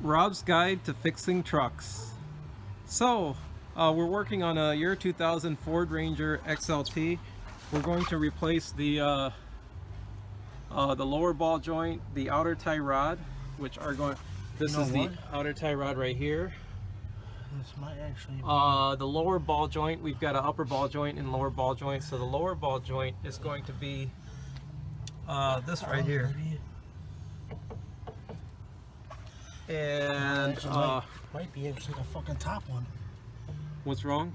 Rob's Guide to Fixing Trucks. So, we're working on a year 2000 Ford Ranger XLT. We're going to replace the lower ball joint, the outer tie rod, which are going. This is the outer tie rod right here. This might actually be... The lower ball joint, we've got an upper ball joint and lower ball joint. So the lower ball joint is going to be this right here. And might be actually the fucking top one. What's wrong?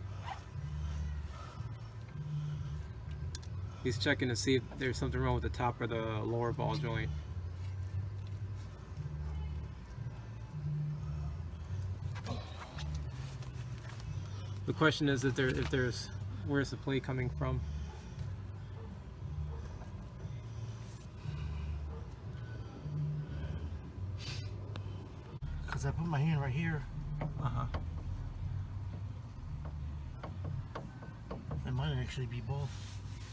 He's checking to see if there's something wrong with the top or the lower ball joint. The question is if there's where's the play coming from? Because I put my hand right here. It might actually be both.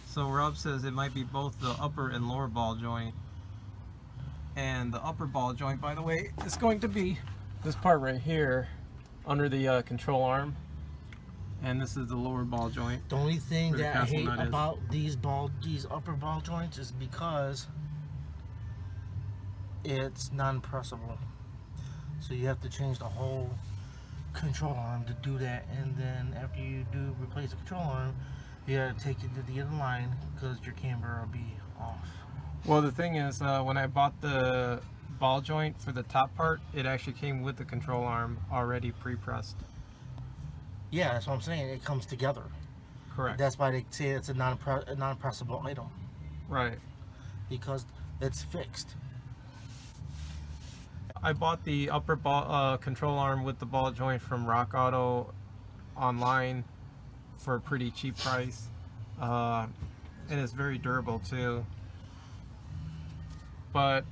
So Rob says it might be both the upper and lower ball joint. And the upper ball joint, by the way, is going to be this part right here under the control arm. And this is the lower ball joint. The only thing that I hate about these upper ball joints is because it's non-pressable. So you have to change the whole control arm to do that, and then after you do replace the control arm, you gotta take it to the other line because your camber will be off. Well, the thing is, when I bought the ball joint for the top part, it actually came with the control arm already pre-pressed. Yeah, that's what I'm saying. It comes together. Correct. That's why they say it's a non-pressable item. Right. Because it's fixed. I bought the upper ball control arm with the ball joint from Rock Auto online for a pretty cheap price, and it's very durable too. But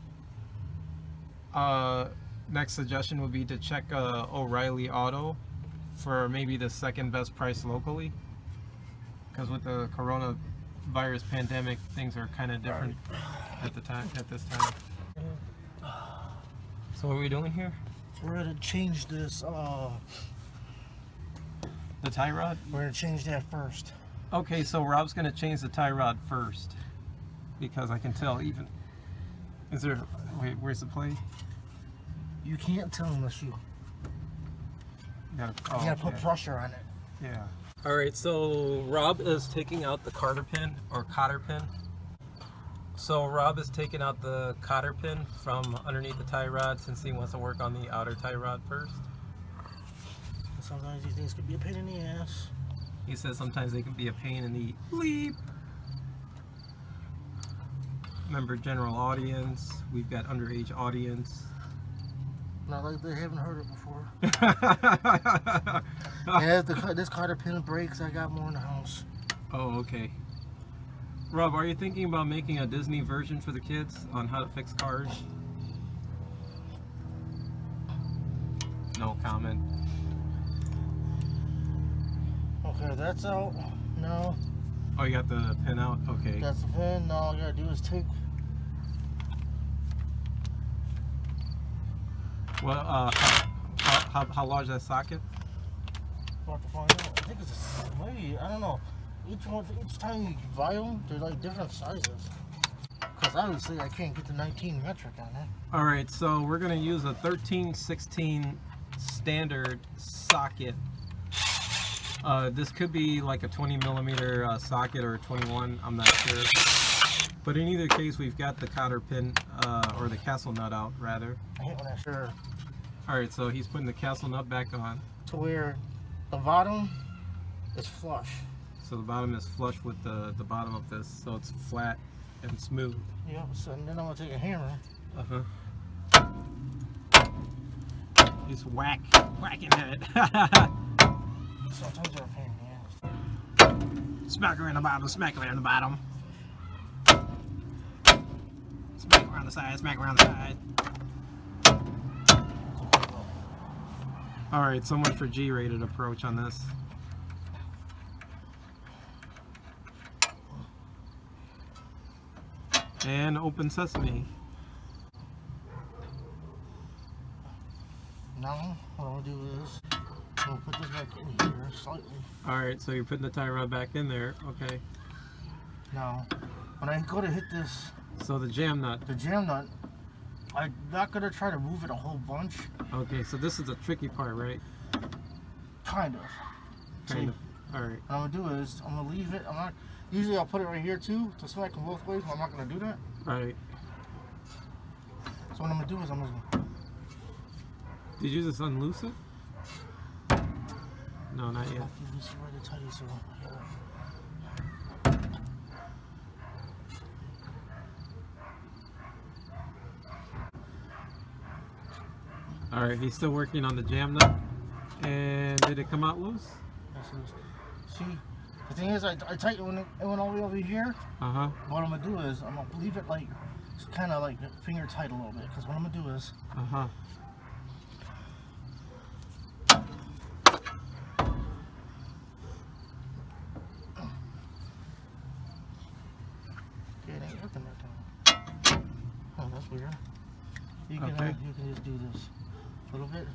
next suggestion would be to check O'Reilly Auto for maybe the second best price locally, because with the coronavirus pandemic, things are kind of different at this time. So what are we doing here? We're gonna change this. The tie rod? We're gonna change that first. Okay, so Rob's gonna change the tie rod first, because I can tell even. Is there? Wait, where's the play? You can't tell unless you. You gotta put pressure on it. Yeah. All right, so Rob is taking out the cotter pin or cotter pin. So Rob is taking out the cotter pin from underneath the tie rod since he wants to work on the outer tie rod first. Sometimes these things can be a pain in the ass. He says sometimes they can be a pain in the bleep. Remember, general audience. We've got underage audience. Not like they haven't heard it before. Yeah, this cotter pin breaks. I got more in the house. Oh, okay. Rob, are you thinking about making a Disney version for the kids on how to fix cars? No comment. Okay, that's out. No. Oh, you got the pin out? Okay. That's the pin. Now all I gotta do is take. Well, how large is that socket? About to find out. I think it's maybe, I don't know. Each time you buy them, they're like different sizes. Because obviously I can't get the 19 metric on it. Alright, so we're going to use a 13/16 standard socket. This could be like a 20 millimeter socket or a 21, I'm not sure. But in either case, we've got the cotter pin, or the castle nut out, rather. I hate when I sure. Alright, so he's putting the castle nut back on. To where the bottom is flush. So the bottom is flush with the bottom of this, so it's flat and smooth. Yep, so then I'm going to take a hammer. Just whacking it. Sometimes they're a pain in the ass. Smack her in the bottom, smack her in the bottom. Smack her on the side, smack her on the side. Alright, so much for G-rated approach on this. And open sesame. Now, what I'm gonna do is I'm gonna put this back in here slightly. Alright, so you're putting the tie rod back in there. Okay. Now, when I go to hit this, So the jam nut. the jam nut, I'm not gonna try to move it a whole bunch. Okay, so this is the tricky part, right? Kind of. Kind of. Alright. What I'm gonna do is I'm gonna leave it. I'm not. Usually I'll put it right here too to smack them both ways, but I'm not gonna do that. Alright. So what I'm gonna do is I'm gonna. Did you just unloose it? No, not yet. You can see where the tighties are. Yeah. Alright, he's still working on the jam nut. And did it come out loose? See, the thing is, I tighten when it went all the way over here. Uh-huh. What I'm gonna do is I'm gonna leave it like kind of like finger tight a little bit, because what I'm gonna do is Uh-huh. okay, it ain't working that time. Oh, that's weird. You can Okay. you can just do this a little bit,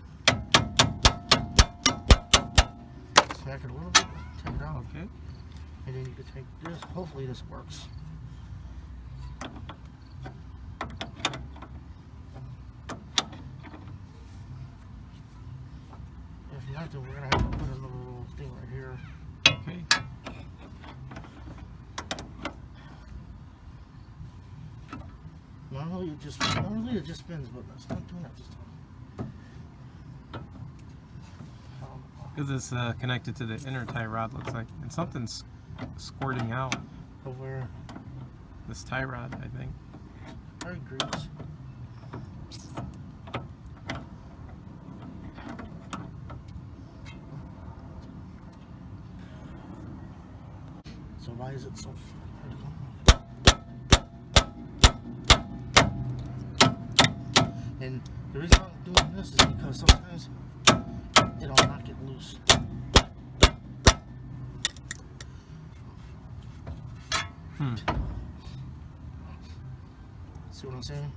smack it a little bit, take it out, Okay. and then you can take this. Hopefully this works. If not, then we're gonna have to put another little thing right here. Okay. Normally it just spins, but it's not doing that this time. Because it's connected to the inner tie rod, looks like. And something's squirting out. Over This tie rod, I think. very grease. So why is it so And the reason I'm doing this is because sometimes it'll not get loose. See what I'm saying?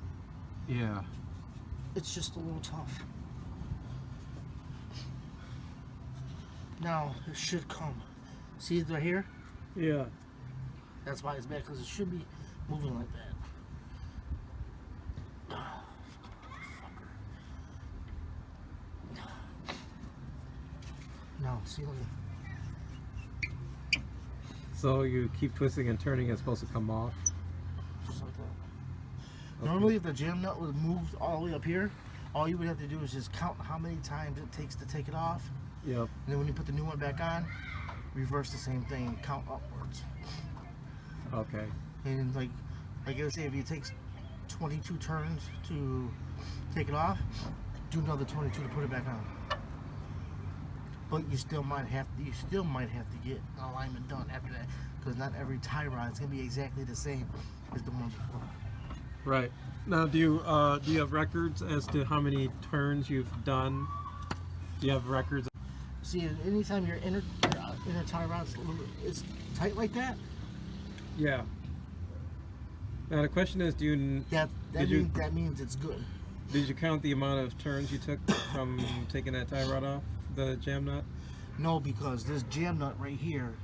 Yeah. It's just a little tough. Now it should come. See it right here? Yeah. That's why it's bad, because it should be moving like that. Now, see, look. So you keep twisting and turning, it's supposed to come off. Just like that. Normally, if the jam nut was moved all the way up here, all you would have to do is just count how many times it takes to take it off. Yep. And then when you put the new one back on, reverse the same thing and count upwards. Okay. And like I say, if it takes 22 turns to take it off, do another 22 to put it back on. But you still might have to get alignment done after that, because not every tie rod is gonna be exactly the same as the one before. Right. Now, do you have records as to how many turns you've done? Do you have records? See, anytime your inner tie rod's it's tight like that, Yeah. Now the question is, that you- means it's good. did you count the amount of turns you took from taking that tie rod off the jam nut? No, because this jam nut right here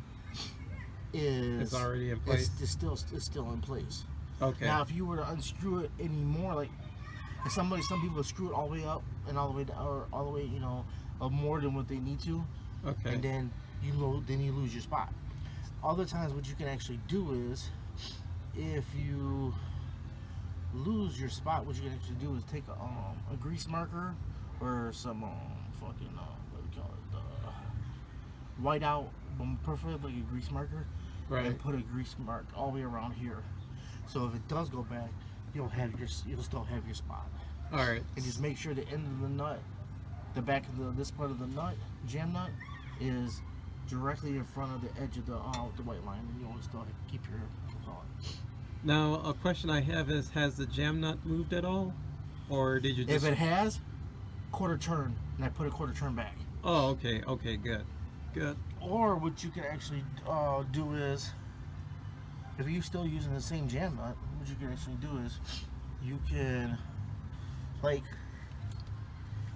is It's already in place. It's still in place. Okay. Now, if you were to unscrew it anymore, like if some people screw it all the way up and all the way down, or all the way, more than what they need to, Okay. and then you lose your spot. Other times, what you can actually do is, if you lose your spot, what you can actually do is take a grease marker or some fucking what do you call it, whiteout, preferably like a grease marker, Right. and put a grease mark all the way around here. So if it does go back, you'll still have your spot. All right. And just make sure the end of the nut, the back of this part of the nut, jam nut, is directly in front of the edge of the white line, and you always still keep your Now, a question I have is, has the jam nut moved at all, or did you just? If it has, quarter turn, and I put a quarter turn back. Oh, okay. Okay. Good. Good. Or what you can actually do is, if you're still using the same jam nut, what you can actually do is, you can, like,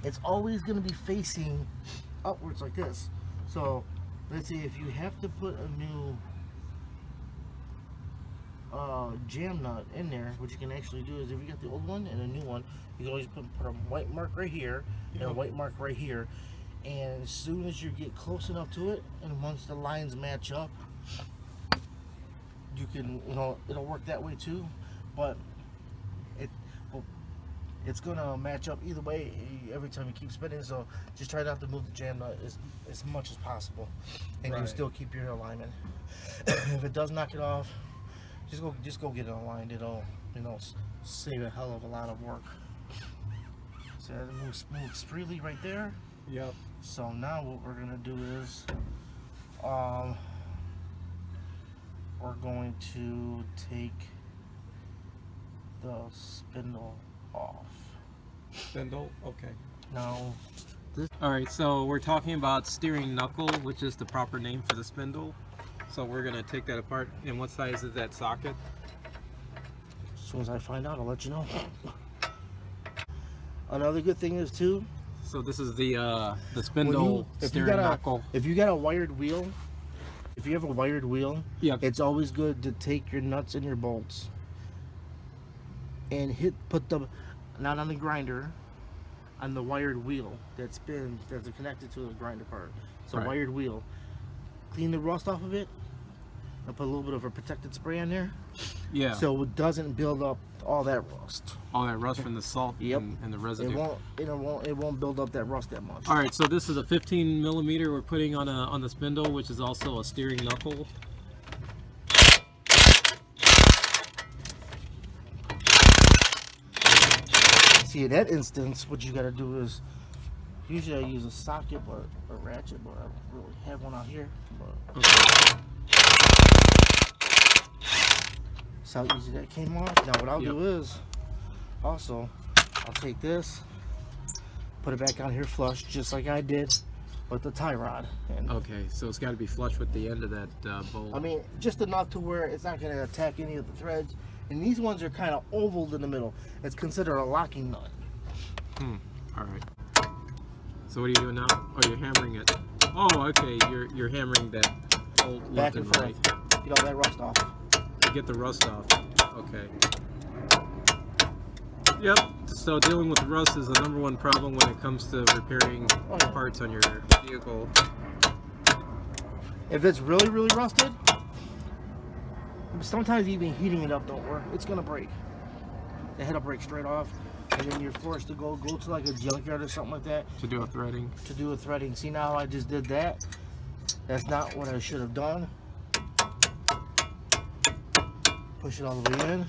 it's always going to be facing upwards like this. So let's say if you have to put a new jam nut in there, what you can actually do is if you got the old one and a new one, you can always put a white mark right here and a white mark right here, and as soon as you get close enough to it, and once the lines match up, you can, you know, it'll work that way too, but it's gonna match up either way every time you keep spinning. So just try not to move the jam nut as much as possible, and you still keep your alignment. If it does knock it off, just go get it aligned. It'll, you know, save a hell of a lot of work. So it moves freely right there. Yep. So now what we're gonna do is we're going to take the spindle off. Spindle. Okay. Now this. All right. So we're talking about steering knuckle, which is the proper name for the spindle. So we're gonna take that apart. And what size is that socket? As soon as I find out, I'll let you know. Another good thing is too. So this is the spindle steering knuckle. If you got a wired wheel, if you have a wired wheel, Yep. it's always good to take your nuts and your bolts and put them not on the grinder, on the wired wheel that's connected to the grinder part. It's a wired wheel. Clean the rust off of it and put a little bit of a protected spray on there. Yeah. So it doesn't build up all that rust. All that rust from the salt and the residue. It won't build up that rust that much. All right, so this is a 15 millimeter we're putting on the spindle, which is also a steering knuckle. See, in that instance, what you got to do is, usually I use a socket or a ratchet, but I don't really have one out here. But Okay. that's how easy that came off. Now what I'll do is, also, I'll take this, put it back on here flush, just like I did with the tie rod. And Okay, so it's got to be flush with the end of that bolt. I mean, just enough to where it's not going to attack any of the threads. And these ones are kind of oval in the middle. It's considered a locking nut. All right. So what are you doing now? Oh, you're hammering it. Oh, okay. You're hammering that bolt Back left and and forth. right Get all that rust off. to get the rust off. Okay. Yep. So dealing with rust is the #1 problem when it comes to repairing parts on your vehicle. If it's really, really rusted, sometimes even heating it up don't work. It's gonna break. The head will break straight off, and then you're forced to go to like a junkyard or something like that To do a threading. to do a threading. See, now I just did that. That's not what I should have done. Push it all the way in.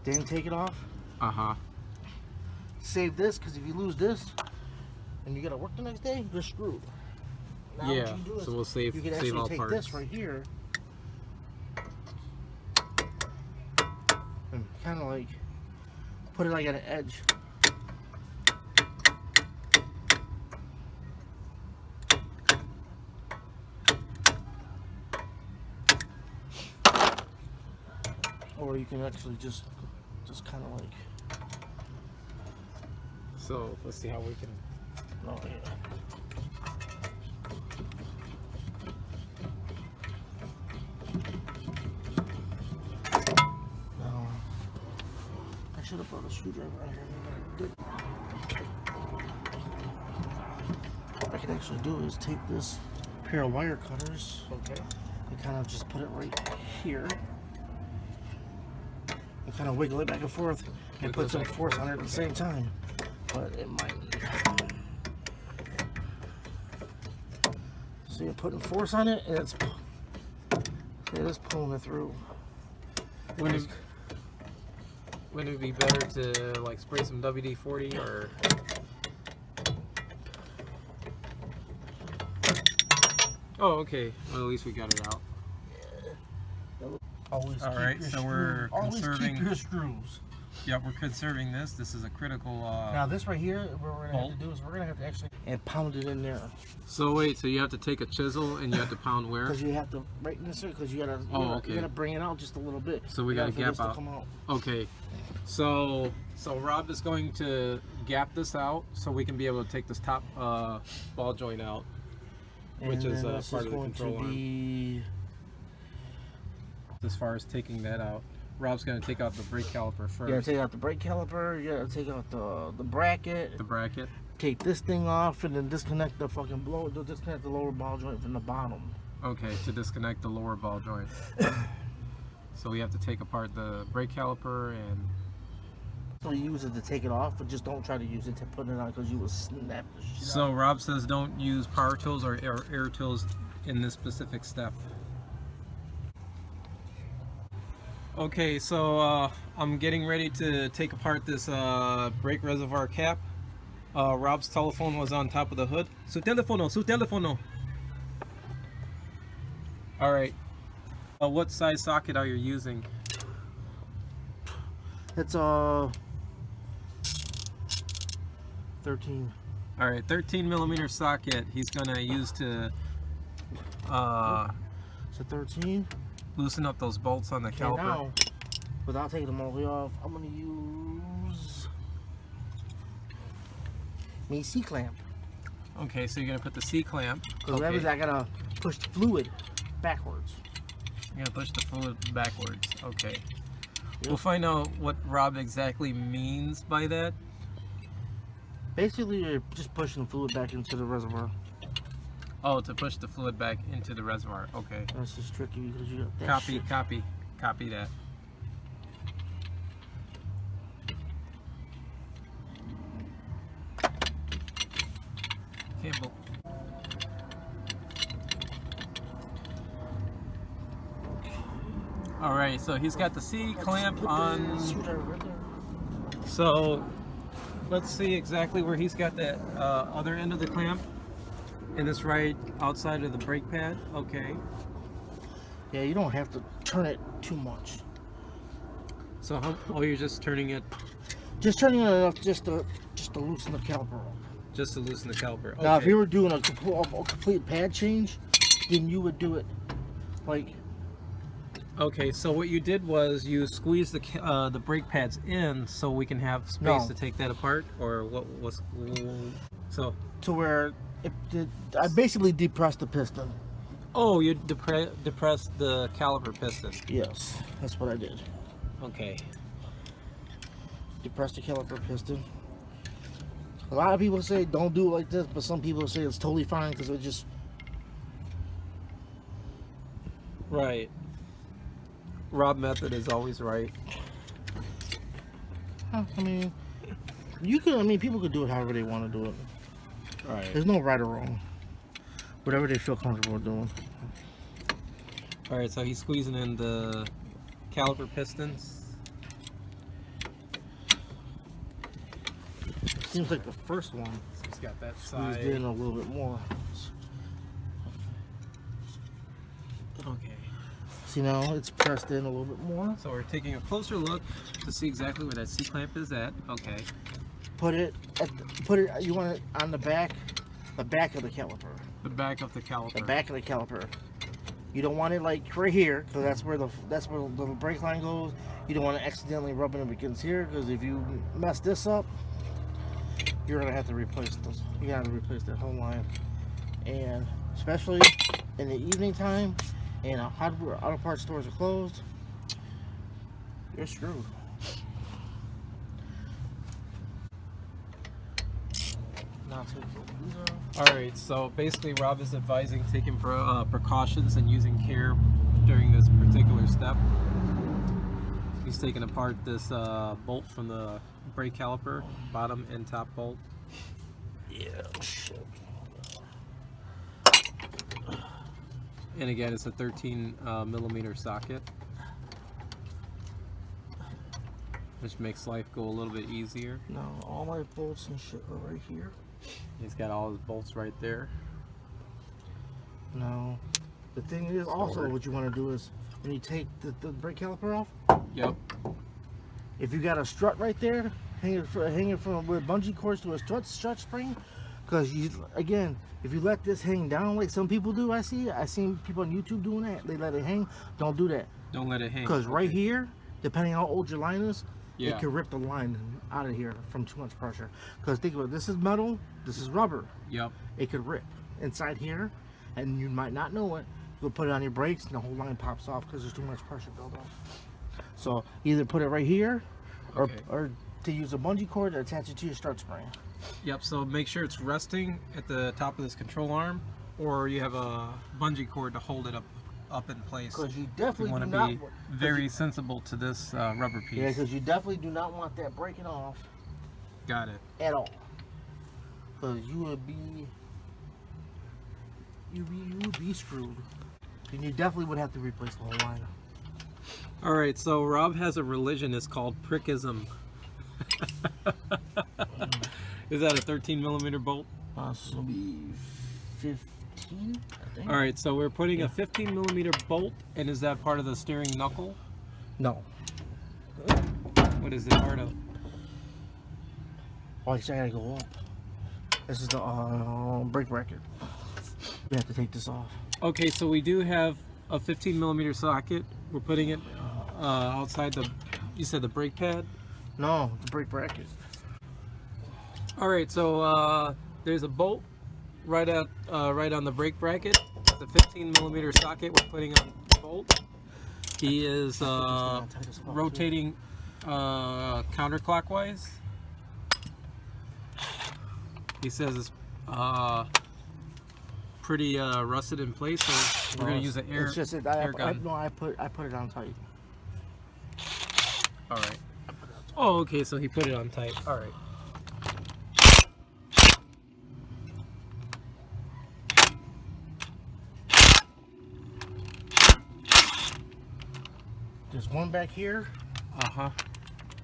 Then take it off. Uh-huh. Save this, because if you lose this and you gotta work the next day, you're screwed. Now what Yeah, you do is so we'll save you can all actually take parts. this right here and kind of like put it like at an edge. Or you can actually just kind of like. So let's see how we can. Oh yeah. Now, I should have brought a screwdriver out here. What I can actually do is take this pair of wire cutters, okay, and kind of just put it right here, and kind of wiggle it back and forth, and put some force on it at the same time. But it might. So you're putting force on it, and it's pulling it through. Wouldn't it be better to like spray some WD-40 or? Oh, okay. Well, at least we got it out. Always All keep right, your so we're always conserving- keep your screws. Yeah, we're conserving this. This is a critical. Now this right here, what we're gonna bolt. have to do is we're gonna have to actually and pound it in there So wait, so you have to take a chisel and you have to pound where? because you have to right in this because you okay. gotta bring it out just a little bit. So we gotta for gap this to out. come out. Okay, so Rob is going to gap this out so we can be able to take this top ball joint out, which And is then this part is of the going control to arm. be As far as taking that out, Rob's going to take out the brake caliper first. you gotta take out the brake caliper. You gotta take out the bracket. The bracket. Take this thing off and then disconnect the disconnect the lower ball joint from the bottom. Okay, to disconnect the lower ball joint. So we have to take apart the brake caliper and. So you use it to take it off, but just don't try to use it to put it on because you will snap the shit So out. Rob says don't use power tools or air tools in this specific step. Okay, so I'm getting ready to take apart this brake reservoir cap. Rob's telephone was on top of the hood. Su teléfono. All right. What size socket are you using? It's 13. All right, 13 millimeter socket. He's gonna use to So 13. loosen up those bolts on the Okay, caliper. now, without taking them all the way off, I'm gonna use me C-clamp. Okay, so you're gonna put the C clamp. Because that means I gotta push the fluid backwards. You're gonna push the fluid backwards. Okay. Yep. We'll find out what Rob exactly means by that. Basically, you're just pushing the fluid back into the reservoir. Oh, to push the fluid back into the reservoir. Okay. That's just tricky because you got that Copy, shit. copy that. Campbell. All right, so he's got the C clamp Put the on. screwdriver right there. So let's see exactly where he's got that other end of the clamp. And it's right outside of the brake pad. Okay. Yeah, you don't have to turn it too much. So you're just turning it Just turning it enough just to loosen the caliper up. just to loosen the caliper. Okay. Now, if you were doing a complete pad change, then you would do it like Okay, so what you did was you squeezed the brake pads in so we can have space No. to take that apart, or what was so? to where I basically depressed the piston. Oh, you depressed the caliper piston. Yes, that's what I did. Okay. Depressed the caliper piston. A lot of people say don't do it like this, but some people say it's totally fine because it just Right. Rob method is always right. I mean, you can. I mean, people could do it however they want to do it. Right. There's no right or wrong. Whatever they feel comfortable doing. All right. So he's squeezing in the caliper pistons. Seems like the first one So he's got that squeezed side. in a little bit more. Okay. See now it's pressed in a little bit more. So we're taking a closer look to see exactly where that C clamp is at. Okay. Put it you want it on the back of the caliper. The back of the caliper. The back of the caliper. You don't want it like right here because that's where the brake line goes. You don't want to accidentally rub it up against here because if you mess this up, you're gonna have to replace this. You gotta replace that whole line, and especially in the evening time, and auto parts stores are closed. You're screwed. Now take these off. All right, so basically Rob is advising taking precautions and using care during this particular step. He's taking apart this bolt from the brake caliper, bottom and top bolt. Yeah, shit. And again, it's a 13 millimeter socket, which makes life go a little bit easier. No, all my bolts and shit are right here. He's got all his bolts right there. No. The thing is also Stored. what you want to do is when you take the brake caliper off, Yep. If you got a strut right there, hang it from with bungee cords to a strut spring, because you again, if you let this hang down like some people do, I seen people on YouTube doing that. They let it hang. Don't do that. Don't let it hang. Because right here, depending how old your line is, Yeah. it can rip the line out of here from too much pressure. Because think about it, this is metal, this is rubber. Yep. It could rip inside here, and you might not know it. You'll put it on your brakes, and the whole line pops off because there's too much pressure built up. So either put it right here, Okay. or to use a bungee cord to attach it to your strut spring. Yep, so make sure it's resting at the top of this control arm, or you have a bungee cord to hold it up in place. Because you You definitely want do to not. be very sensible to this rubber piece. Yeah, because you definitely do not want that breaking off Got it. at all. Because you would be screwed. And you definitely would have to replace the whole line. All right, so Rob has a religion. It's called prickism. Is that a 13 millimeter bolt? This will be 15, I think. All right, so we're putting a 15 millimeter bolt, and is that part of the steering knuckle? No. What is it part of? Oh, actually, I gotta go up. This is the brake bracket. We have to take this off. Okay, so we do have a 15 millimeter socket. We're putting it outside the, you said the brake pad? No, the brake bracket. All right, so there's a bolt right on the brake bracket. The 15 millimeter socket we're putting on the bolt. He is rotating counterclockwise. He says it's pretty rusted in place, so we're gonna use an air. It's just air gun. I put it on tight. All right. Oh, okay. So he put it on tight. All right. There's one back here, Uh-huh.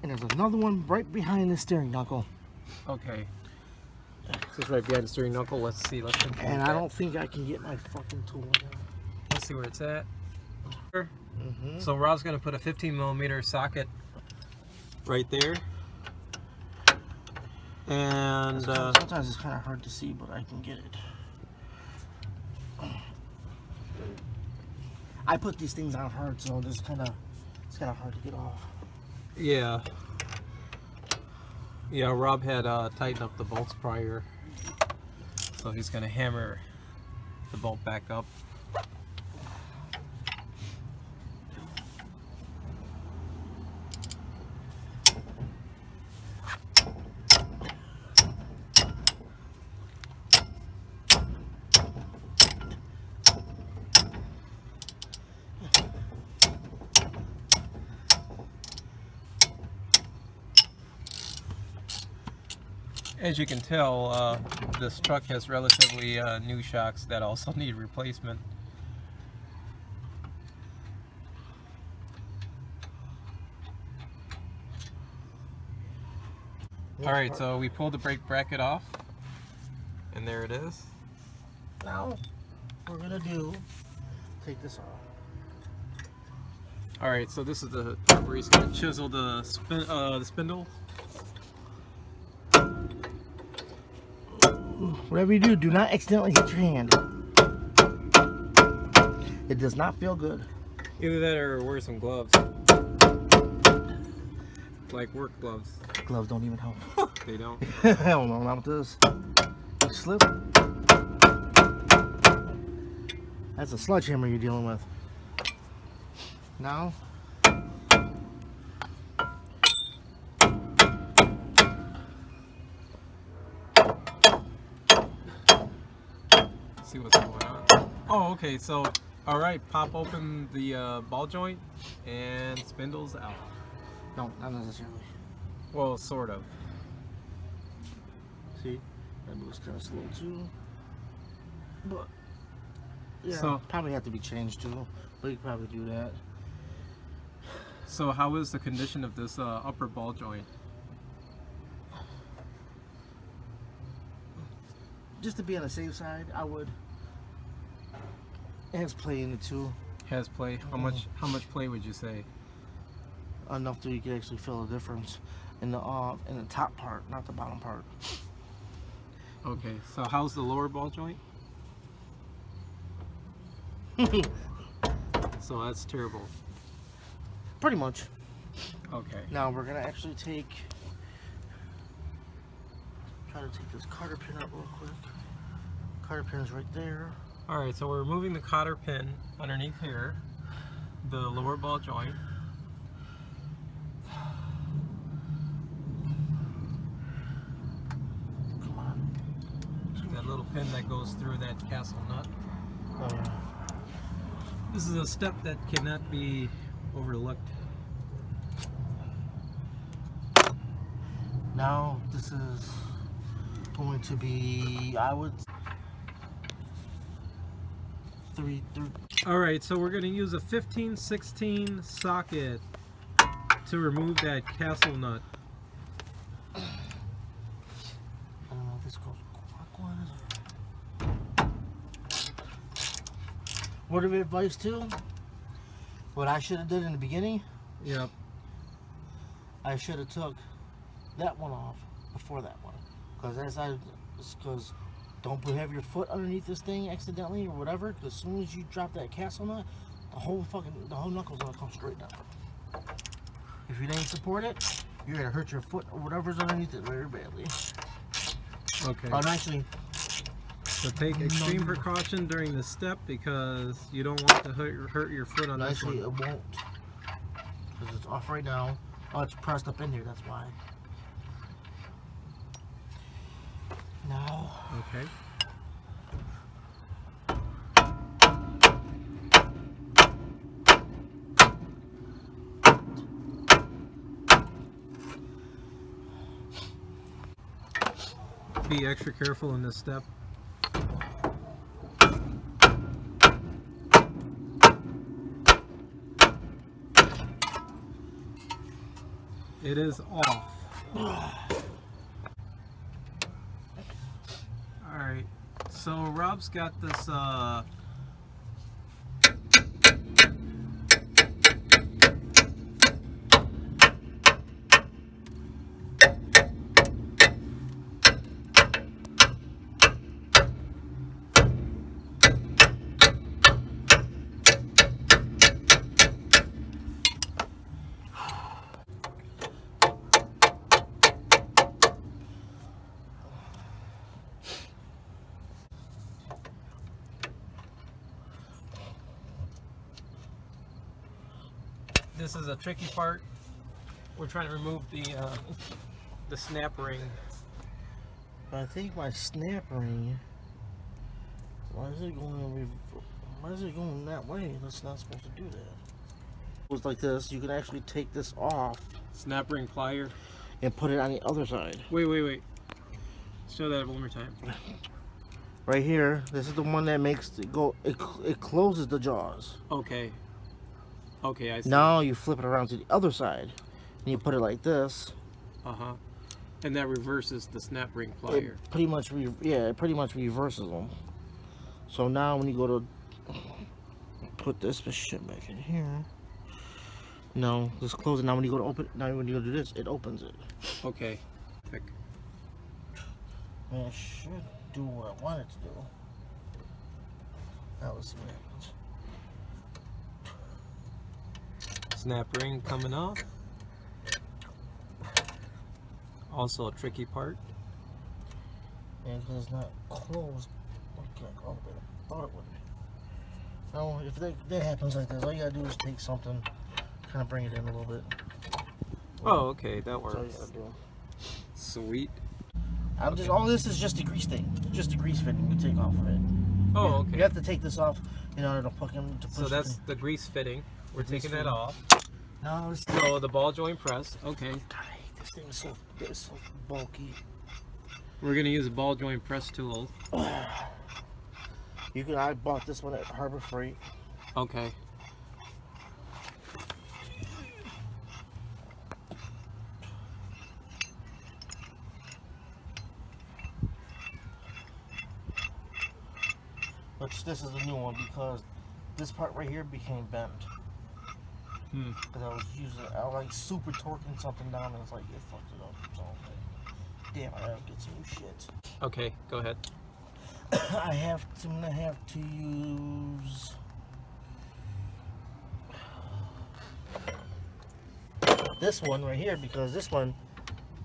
and there's another one right behind the steering knuckle. Okay. This is right behind the steering knuckle. Let's see. Let's pinpoint And I that. don't think I can get my fucking tool in there. Let's see where it's at. Mm-hmm. So Rob's gonna put a 15 millimeter socket right there. And Sometimes it's kind of hard to see, but I can get it. I put these things on hard, so it's kind of hard to get off. yeah. Yeah, Rob had tightened up the bolts prior. So he's gonna hammer the bolt back up. As you can tell, this truck has relatively new shocks that also need replacement. Alright, so we pulled the brake bracket off, and there it is. Now, we're gonna take this off. Alright, so this is the part where he's going to chisel the spindle. Whatever you do not accidentally hit your hand. It does not feel good. Either that or wear some gloves. Like work gloves. Gloves don't even help. They don't. Hell no, not with this. You slip. That's a sledgehammer you're dealing with. Now, See what's going on. Oh, okay, so, alright, pop open the ball joint and spindles out. no, not necessarily. Well, sort of. See, that moves kind of slow too. But yeah, So- probably have to be changed too. But you could probably do that. So how is the condition of this upper ball joint? Just to be on the safe side, I would. It has play in it too. Has play? How much play would you say? enough that you can actually feel the difference in the top part, not the bottom part. Okay, so how's the lower ball joint? So that's terrible. Pretty much. Okay. Now we're gonna actually try to take this cotter pin out real quick. Cotter pin is right there. All right, so we're removing the cotter pin underneath here, the lower ball joint. Come on. That little pin that goes through that castle nut. Oh, yeah. This is a step that cannot be overlooked. Now this is going to be, I would, 3. All right, so we're going to use a 15/16 socket to remove that castle nut. This goes clockwise. Word of advice too, what I should have did in the beginning, Yep. I should have took that one off before that one, because don't have your foot underneath this thing accidentally or whatever, because as soon as you drop that castle nut, the whole knuckle's gonna come straight down. If you didn't support it, you're gonna hurt your foot or whatever's underneath it very badly. Okay. Actually, So take extreme precaution during the step because you don't want to hurt your foot on this actually one. it won't, because it's off right now. Oh, it's pressed up in here, that's why. Now, Okay. Be extra careful in this step. It is off. Alright, so Rob's got this this is a tricky part. We're trying to remove the snap ring. I think my snap ring, why is it going that way? That's not supposed to do that. It was like this. You can actually take this off Snap ring plier. and put it on the other side. Wait. Show that one more time. Right here, this is the one that makes it go, it closes the jaws. Okay. Okay, I see. Now you flip it around to the other side and you put it like this. Uh-huh. And that reverses the snap ring plier. It pretty much reverses them. So now when you go to put this shit back in here, no, just close it. Now when you go to open, now when you go to do this, it opens it. Okay. Pick. And it should do what I want it to do. Now let's see what happens. Snap ring coming off. Also a tricky part. And because it's not closed, okay, all the way. I thought it would. Now, if that happens like this, all you gotta do is take something, kind of bring it in a little bit. Oh, okay, that That's all you works. gotta do. Sweet. All this is just a grease thing, just a grease fitting you take off of it. Oh, okay. You have to take this off in order to push So that's the grease fitting. We're grease taking that fitting. off. No, this So the ball joint press. Okay. God, I hate this thing is so bulky. We're gonna use a ball joint press tool. I bought this one at Harbor Freight. Okay. Which this is a new one because this part right here became bent. Because I was like super torquing something down, and it's like it fucked it up. So damn, I gotta get some new shit. Okay, go ahead. I'm gonna have to use this one right here, because this one,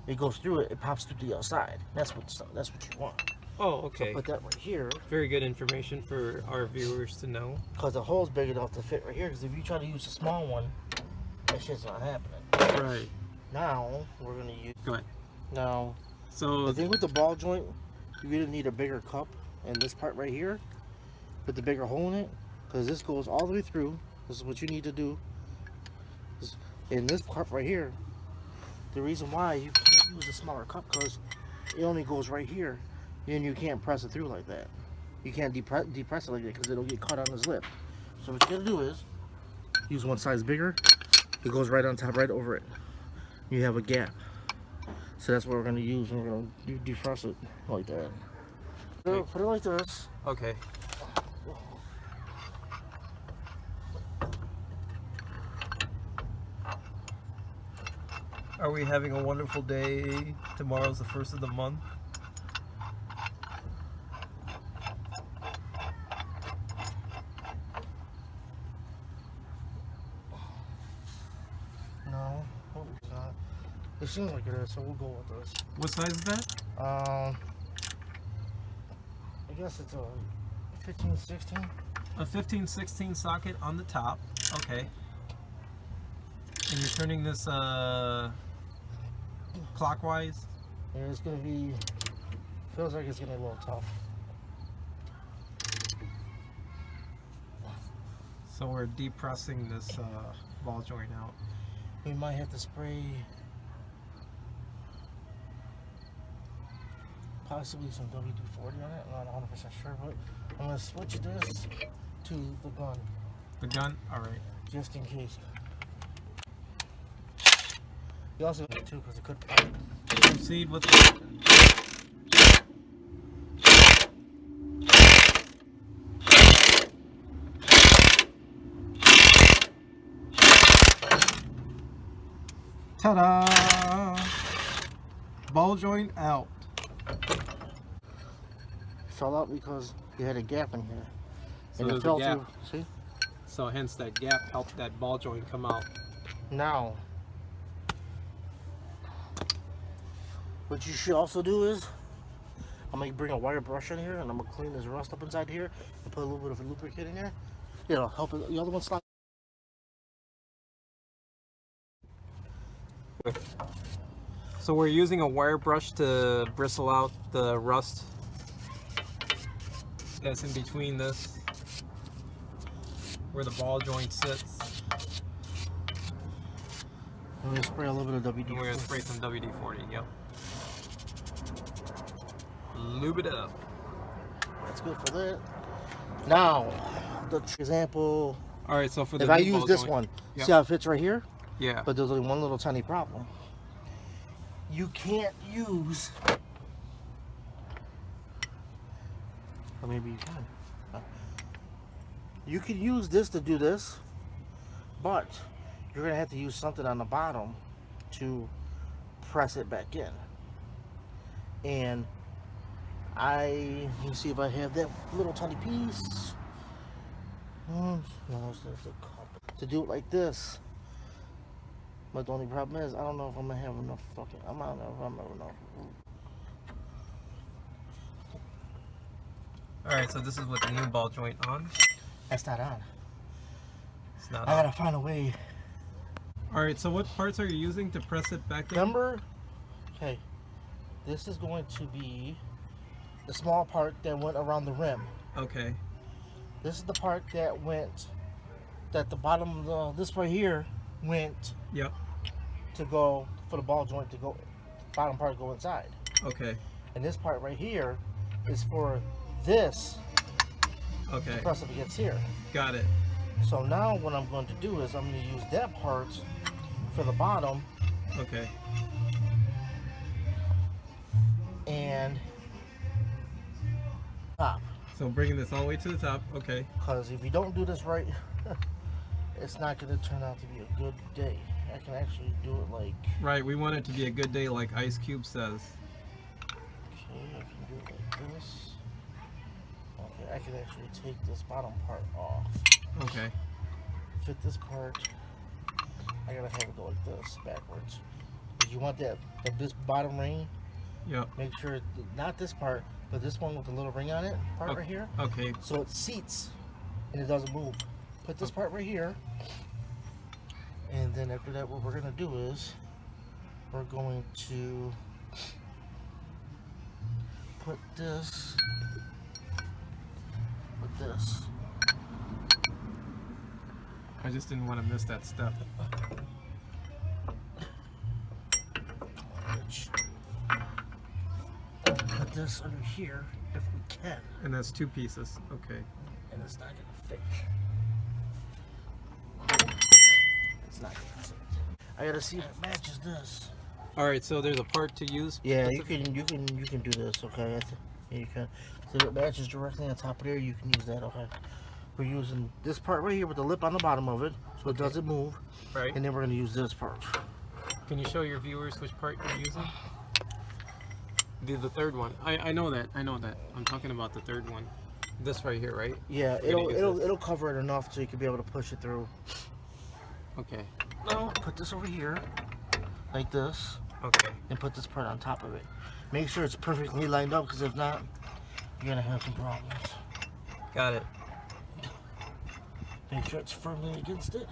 it goes through it, it pops through the outside. That's what you want. Oh, okay. So put that right here, Very good information for our viewers to know. because the hole's big enough to fit right here. Because if you try to use a small one, that shit's not happening. Right. Now we're gonna use. Go ahead. Now So the thing with the ball joint, you really need a bigger cup, and this part right here, put the bigger hole in it, because this goes all the way through. This is what you need to do. In this part right here, the reason why you can't use a smaller cup, because it only goes right here, and you can't press it through like that. You can't depress it like that, because it'll get caught on this lip. So what you gotta do is use one size bigger. It goes right on top, right over it. You have a gap. So that's what we're gonna use, and we're gonna defrost it like that. So put it like this. okay. Are we having a wonderful day? Tomorrow's the 1st of the month. No, it's not. It seems like it is, so we'll go with this. What size is that? I guess it's a 15, 16. A 15-16 socket on the top. Okay. And you're turning this clockwise. And it's gonna be, feels like it's gonna be a little tough. So we're depressing this ball joint out. We might have to spray possibly some WD-40 on it. I'm not 100% sure, but I'm gonna switch this to the gun The gun? Alright. just in case. You also need to, because it could. Proceed with the... Ta-da! Ball joint out. Fell out because you had a gap in here. So And it there's fell a gap. through. See? So hence that gap helped that ball joint come out. Now, what you should also do is, I'm gonna bring a wire brush in here, and I'm gonna clean this rust up inside here, and put a little bit of a lubricant in there. It'll help it. The other one slide. So we're using a wire brush to bristle out the rust that's in between this, where the ball joint sits. I'm gonna spray a little bit of WD. And we're gonna spray some WD-40, yep. Lube it up. That's good for that. Now, the example. Alright, so for the If I new use ball this joint- one, Yep. see how it fits right here? Yeah. But there's only one little tiny problem. You can't use, or maybe you can. You can use this to do this, but you're gonna have to use something on the bottom to press it back in. And let me see if I have that little tiny piece. No, it's the cup. To do it like this. But the only problem is, I don't know if I'm gonna have enough fucking. I don't know if I'm ever enough. Alright, so this is with the new ball joint on. That's not on. It's not I on. gotta find a way. Alright, so what parts are you using to press it back in? Remember? Okay. This is going to be the small part that went around the rim. Okay. This is the part that went, that the bottom of this right here went Yep. to go, for the ball joint to go, bottom part to go inside. Okay. And this part right here is for this Okay. to press up against here. Got it. So now what I'm going to do is I'm going to use that part for the bottom Okay. and top. So bringing this all the way to the top. Okay. Because if you don't do this right, it's not going to turn out to be a good day. I can actually do it like... Right, we want it to be a good day like Ice Cube says. Okay, I can do it like this. Okay, I can actually take this bottom part off. Okay. Fit this part. I gotta have it go like this, backwards. Because you want this bottom ring. Yep. Make sure, not this part, but this one with the little ring on it, part right here. Okay. So it seats and it doesn't move. Put this part right here. And then after that, what we're gonna do is we're going to put this with this. I just didn't want to miss that step. Put this under here if we can. And that's 2 pieces. Okay. And it's not gonna fit. It's not gonna fit. I gotta see if it matches this. All right. So there's a part to use. Yeah, you can do this. Okay, yeah, you can. So if it matches directly on top of there, you can use that. Okay. We're using this part right here with the lip on the bottom of it, so it doesn't move. Right. And then we're gonna use this part. Can you show your viewers which part you're using? The third one. I know that. I know that. I'm talking about the third one. This right here, right? Yeah, We're gonna use this. it'll cover it enough so you can be able to push it through. Okay. Now put this over here, like this, Okay. and put this part on top of it. Make sure it's perfectly lined up, because if not, you're gonna have some problems. Got it. Make sure it's firmly against it,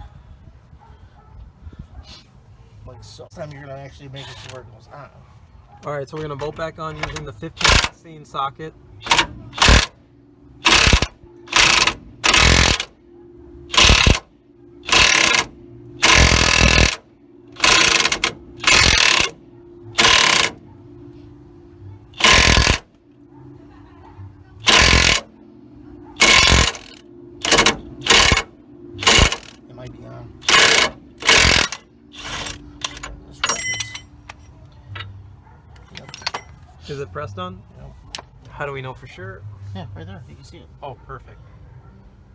like so. This time you're gonna actually make it to where it goes on. All right. So we're gonna bolt back on using the 1516 socket. It might be on. Let's try this. Yep. Is it pressed on? Yep. How do we know for sure? Yeah, right there. You can see it. Oh, perfect.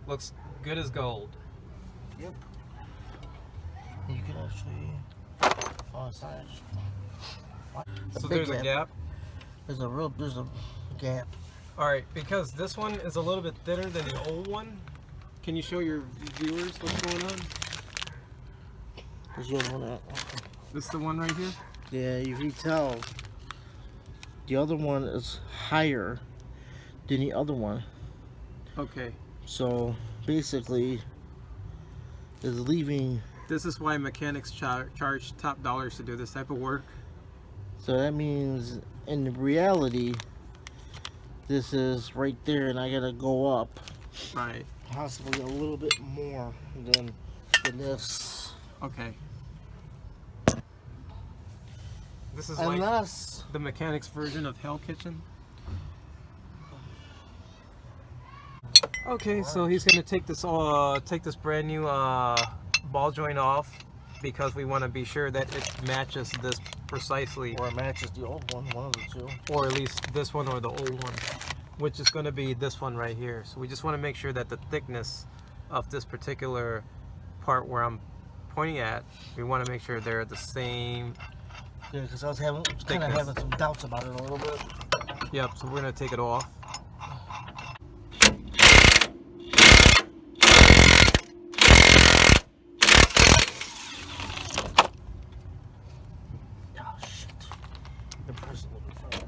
Looks good as gold. Yep. You can actually. Oh, it's not. So there's a gap. There's a gap. All right, because this one is a little bit thinner than the old one. Can you show your viewers what's going on? There's the other one. This is the one right here? Yeah, you can tell. The other one is higher than the other one. Okay. So basically, it's leaving. This is why mechanics charge top dollars to do this type of work. So that means, in reality, this is right there, and I gotta go up. Right. Possibly a little bit more than this. Okay. This is Unless like the mechanics version of Hell Kitchen. Okay, so he's gonna take this brand new ball joint off because we want to be sure that it matches this precisely, or it matches the old one of the two. or at least this one or the old one, which is going to be this one right here. So we just want to make sure that the thickness of this particular part where I'm pointing at, we want to make sure they're the same. Yeah, because I was kind of having some doubts about it a little bit. Yep, so we're going to take it off. Oh shit! The person looking for it.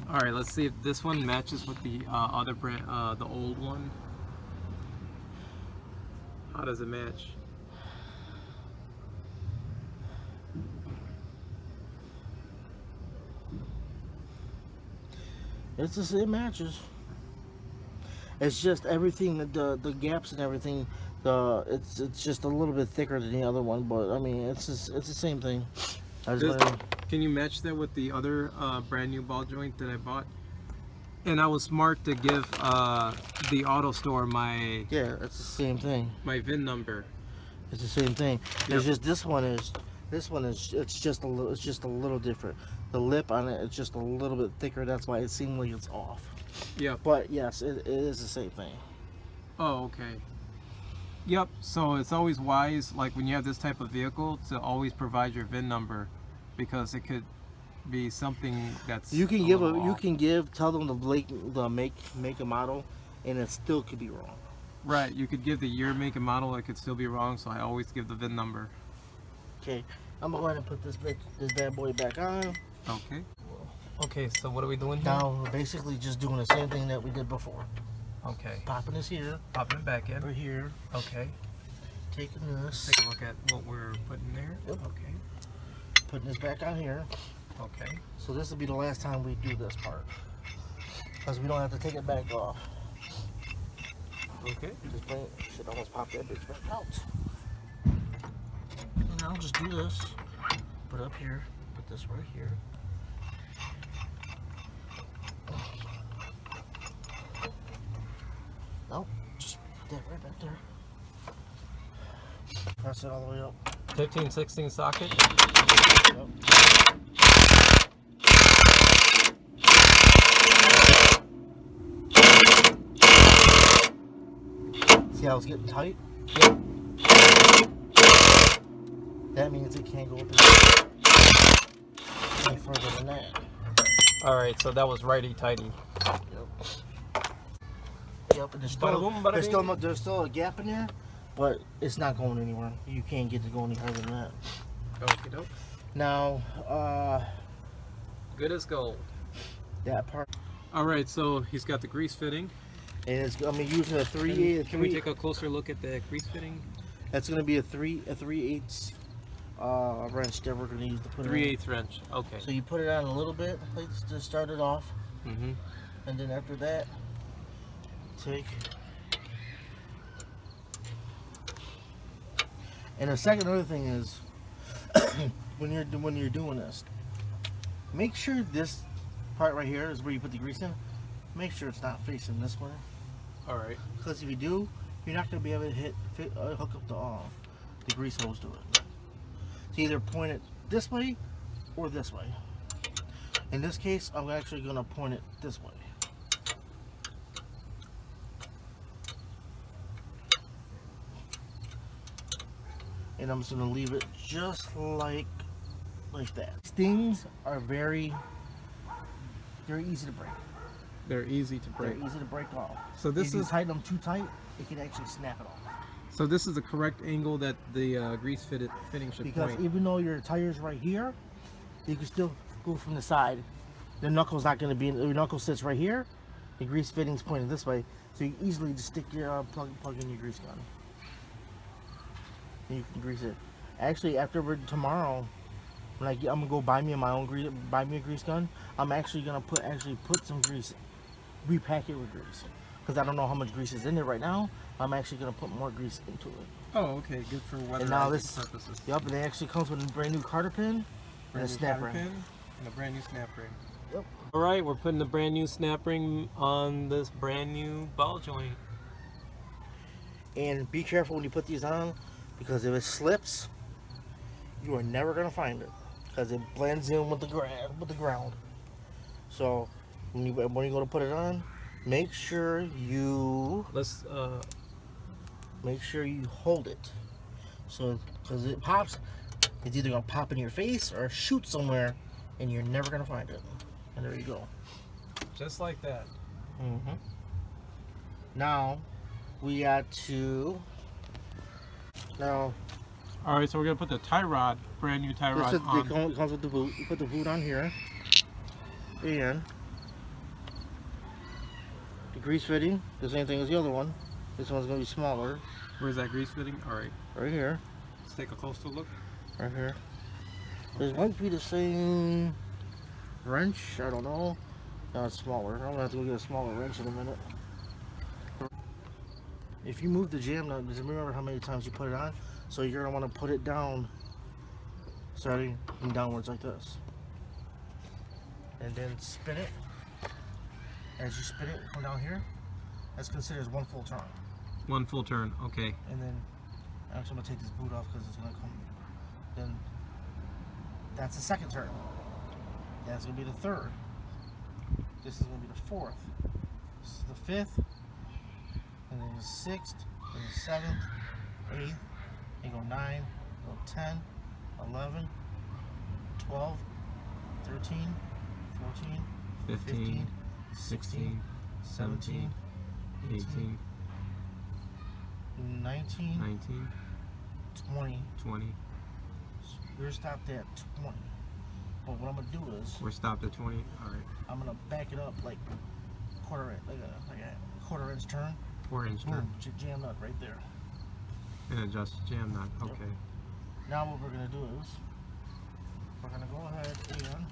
All right, let's see if this one matches with the other brand, the old one. How does it match? It's the same matches. It's just everything, the gaps and everything. It's just a little bit thicker than the other one, but I mean it's the same thing. Can you match that with the other brand new ball joint that I bought? And I was smart to give the auto store yeah, it's the same thing. my VIN number. It's the same thing. It's just this one is it's just a little different. The lip on it is just a little bit thicker. That's why it seems like it's off. Yep. But yes, it is the same thing. Oh, okay. Yep. So it's always wise, like when you have this type of vehicle, to always provide your VIN number, because it could be something that's You can off. tell them the make and model, and it still could be wrong. Right. You could give the year, make, and model. It could still be wrong. So I always give the VIN number. Okay, I'm gonna go ahead and put this bad boy back on. Okay. Okay. So what are we doing here? Now we're basically just doing the same thing that we did before. Okay. Popping this here, Popping it back in. right here. Okay. Taking this, Take a look at what we're putting there. Yep. Okay. putting this back on here. Okay. So this will be the last time we do this part, because we don't have to take it back off. Okay. Just bring it. Should almost pop that bitch back out. And I'll just do this. Put it up here. Put this right here. No, just put that right back there. Press it all the way up. 15/16 socket. Yep. See how it's getting tight? Yep. That means it can't go up any further than that. All right. So that was righty tighty. Yep, and Bada boom, bada bing. there's still a gap in there, but it's not going anywhere. You can't get to go any further than that. Okie doke. Now, Good as gold. that part, All right. So he's got the grease fitting. and it's I'm using a 3/8. Can we take a closer look at the grease fitting? That's gonna be a 3/8 wrench that we're gonna use to put it 3/8 wrench. Okay. on. So you put it on a little bit, like to start it off, Mm-hmm. and then after that, take. And the second other thing is, when you're doing this, make sure this part right here is where you put the grease in. Make sure it's not facing this way, All right. because if you do, you're not going to be able to hook up the grease hose to it. So either point it this way or this way. In this case, I'm actually going to point it this way. And I'm just going to leave it just like that. These things are very easy to break. They're easy to break. They're easy to break off. So this if you is tighten them too tight, it can actually snap it off. so this is the correct angle that the grease fitting should Because point. even though your tire's right here, you can still go from the side. The knuckle's not going to be in, your knuckle sits right here. The grease fitting's pointed this way, so you can easily just stick your plug in your grease gun. And you can grease it. Actually, tomorrow, when I'm gonna go buy me a grease gun, I'm actually gonna put some grease, repack it with grease, because I don't know how much grease is in there right now. I'm actually gonna put more grease into it. Oh, okay. Good for weather And now this, purposes. yep, and it actually comes with a brand new carter pin and a Brand new snap cotter ring. pin and a brand new snap ring. Yep. All right, we're putting the brand new snap ring on this brand new ball joint. And be careful when you put these on, because if it slips, you are never gonna find it, because it blends in with the ground. So when you go to put it on, make sure you hold it. So because it pops, it's either gonna pop in your face or shoot somewhere, and you're never gonna find it. And there you go. Just like that. Mm-hmm. Now we got to. Now. All right, so we're gonna put the tie rod, brand new tie rod on. It comes with the boot. You put the boot on here, and the grease fitting, the same thing as the other one. This one's gonna be smaller. Where's that grease fitting? All right, Right here, let's take a closer look. right here. This might be the same wrench. I don't know. No, it's smaller. I'm gonna have to go get a smaller wrench in a minute. If you move the jam nut, just remember how many times you put it on. So you're gonna want to put it down, starting from downwards like this, and then spin it. As you spin it, come down here. That's considered as one full turn, One full turn. Okay. and then Actually, I'm gonna take this boot off because it's gonna come. Then that's the second turn. That's gonna be the third. This is gonna be the fourth. This is the fifth, and then the sixth, and the seventh, eighth. You go 9, go 10, 11, 12, 13, 14, 15, 16, 17, 18, 19, 20. 20. We're stopped at 20. But what I'm gonna do is We're stopped at 20. All right. I'm gonna back it up like quarter inch, like a quarter inch turn. 4-inch turn. Boom, jam nut right there. And adjust jam nut. Okay. Now what we're gonna do is we're gonna go ahead and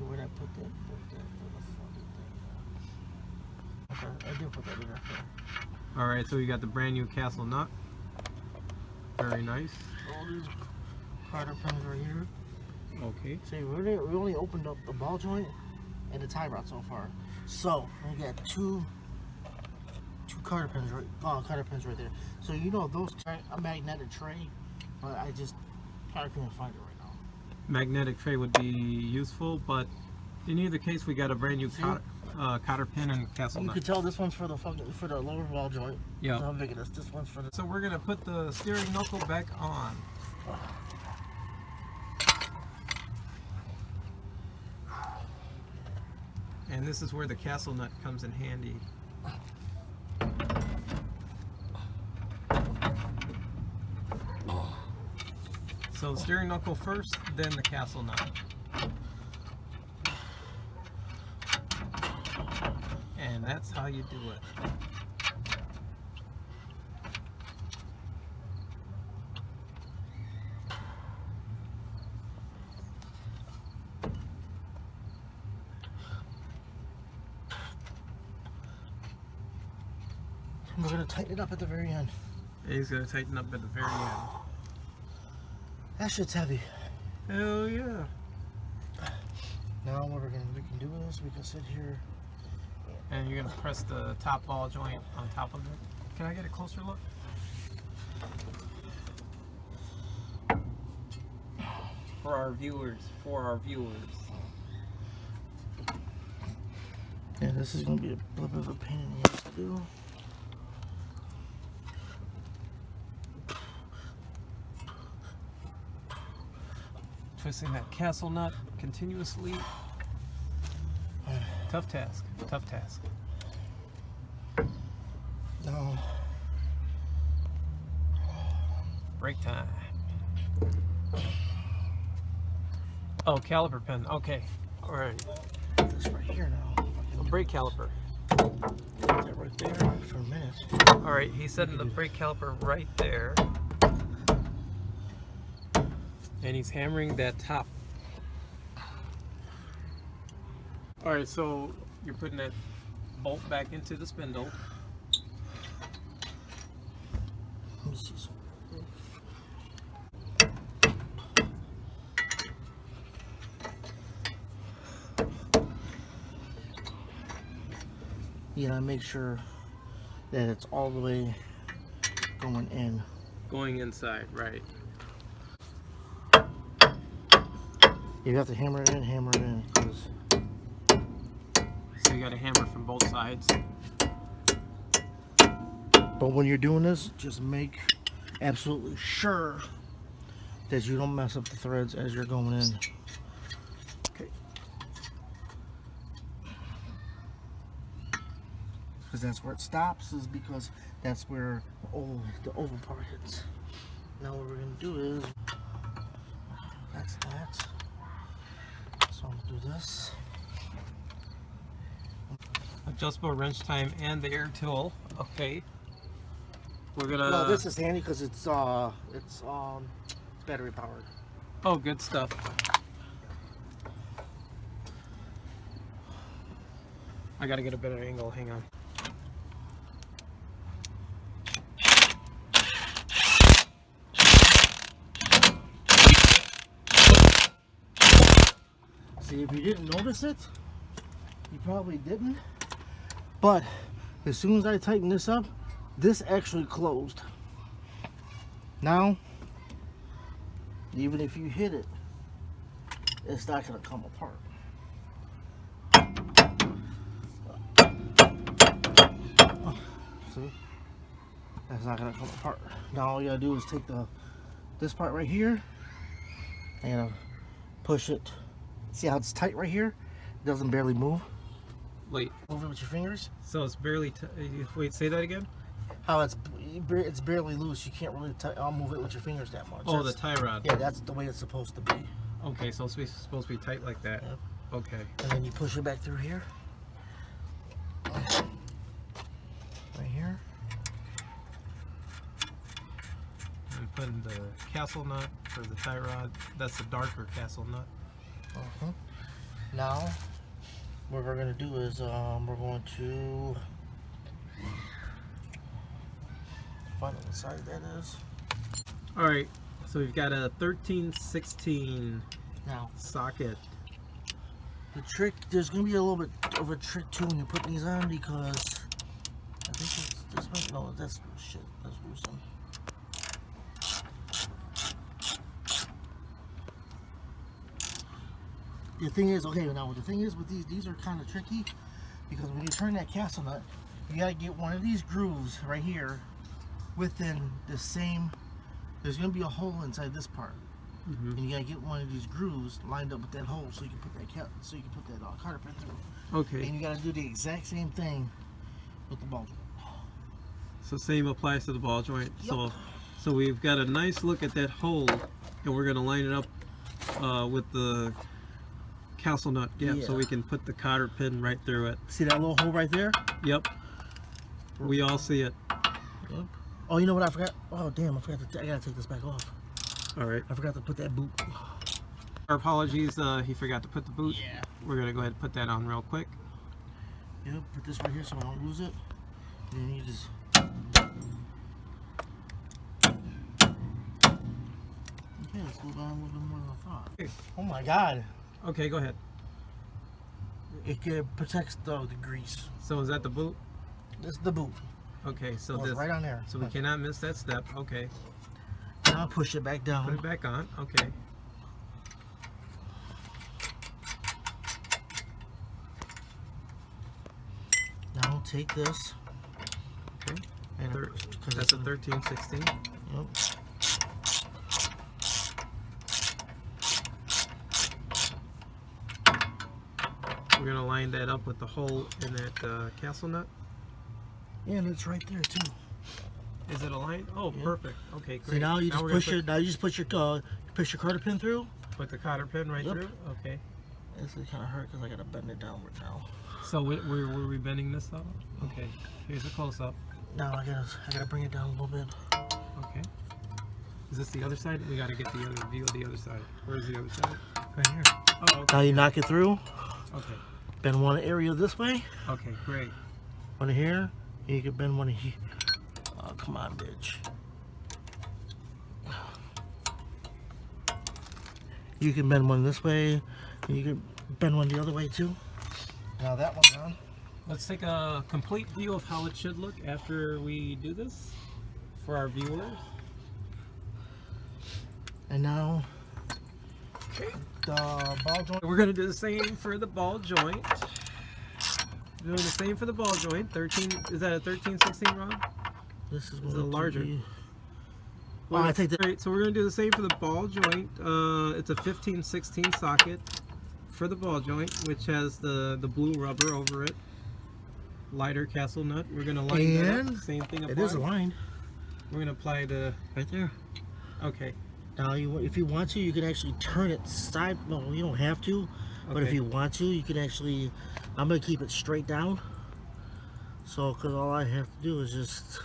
where'd I put that? For the fucking thing. Okay, I did put that in there. All right. So we got the brand new Castle nut. Very nice. All these Carter pins right here. Okay. See, we only opened up the ball joint and the tie rod so far. So we got two Carter pins right there. So you know those a magnetic tray, but I couldn't find it right now. Magnetic tray would be useful, but in either case, we got a brand new cotter pin and Castle You nut. can tell this one's for the lower ball joint. Yeah. So how big it is. This one's for the. So we're gonna put the steering knuckle back on. And this is where the Castle nut comes in handy. So steering knuckle first, then the Castle nut. And that's how you do it. We're gonna tighten it up at the very end. And he's gonna tighten up at the very end. That shit's heavy. Hell yeah. Now what we can do is we can sit here. And you're gonna press the top ball joint on top of it. Can I get a closer look? For our viewers. Yeah, this is gonna be a little bit of a pain in the ass to do. Twisting that Castle nut continuously. Tough task. No. Break time. Oh, caliper pin. Okay. All right. This right here now. Brake caliper. Put that right there for a minute. All right. He's setting the brake caliper right there. And he's hammering that top. All right. So you're putting that bolt back into the spindle. Let me see some. Yeah, make sure that it's all the way going in. Going inside, right. You have to hammer it in, because So you got to hammer from both sides. but when you're doing this, just make absolutely sure that you don't mess up the threads as you're going in. Okay. Because that's where it stops, is because that's where the oval part hits. Now what we're going to do is, that's that. So I'm going to do this. Adjustable wrench time and the air tool. Okay. We're gonna. No, this is handy because it's battery powered. Oh, good stuff. I gotta get a better angle. Hang on. See, if you didn't notice it, you probably didn't. But as soon as I tighten this up, this actually closed. Now, even if you hit it, it's not going to come apart. See? That's not going to come apart. Now all you got to do is take this part right here and push it. See how it's tight right here? It doesn't barely move. Wait, Move it with your fingers. so it's barely, wait, say that again? How it's barely loose. You can't really move it with your fingers that much. Oh, That's- the tie rod. Yeah, that's the way it's supposed to be. Okay, so it's supposed to be tight like that. Yep. Okay. And then you push it back through here. Right here. I'm putting the castle nut for the tie rod. That's the darker castle nut. Now, what we're going to do is we're going to find out what size that is. All right, so we've got a 1316 Now, socket. the trick, there's going to be a little bit of a trick too when you put these on, because I think it's this one. No, that's shit. That's loosen. The thing is, okay, now the thing is with these are kind of tricky, because when you turn that castle nut, you gotta get one of these grooves right here within the same. There's gonna be a hole inside this part, and you gotta get one of these grooves lined up with that hole, so you can put that cotter pin through. Okay, And you gotta do the exact same thing with the ball joint. so same applies to the ball joint. Yup. So we've got a nice look at that hole, and we're gonna line it up with the castle nut gap, so Yeah. we can put the cotter pin right through it. See that little hole right there? Yep, we all see it. Yep. Oh, you know what I forgot? Oh, damn! I forgot I gotta take this back off. All right. I forgot to put that boot. Our apologies. He forgot to put the boot. Yeah. We're gonna go ahead and put that on real quick. Yep. Put this right here so I don't lose it. And then you just. Okay, let's move on a little bit more than I thought. Okay. Oh my God! Okay, go ahead. It protects the grease. So is that the boot? This is the boot. Okay, so Goes this. right on there. So we cannot miss that step. Okay, Now push it back down. put it back on. Okay. Now take this. Okay. And Thir- 'cause That's a it's 1316. Yep. We're gonna line that up with the hole in that castle nut. And it's right there too. Is it aligned? Oh, Yeah. perfect. Okay, great. See, now you just we're gonna push it. Now you just push your cotter pin through. Put the cotter pin right Yep. through. Okay. This is kind of hurt because I gotta bend it downward now. So were we bending this up? Okay. Here's a close up. Now I gotta bring it down a little bit. Okay. Is this the other side? We gotta get the other view of the other side. Where's the other side? Right here. Oh, okay. Now you knock it through. Okay. Bend one area this way, Okay, great. one here, and you can bend one here. Oh, come on, bitch. You can bend one this way, and you can bend one the other way too. Now that one's on. Let's take a complete view of how it should look after we do this for our viewers. And now the ball joint. We're gonna do the same for the ball joint. Doing the same for the ball joint. 13, is that a 1316 rod? This is Is going it to larger? be. Oh, I take that. Alright, so we're gonna do the same for the ball joint. It's a 1516 socket for the ball joint, which has the blue rubber over it. Lighter castle nut. We're gonna line that up. And Same thing It is applies. aligned We're gonna apply the. right there. Okay. Now, if you want to, you can actually turn it side. Well, you don't have to, but if Okay. you want to, you can actually. I'm gonna keep it straight down. So, because all I have to do is just. So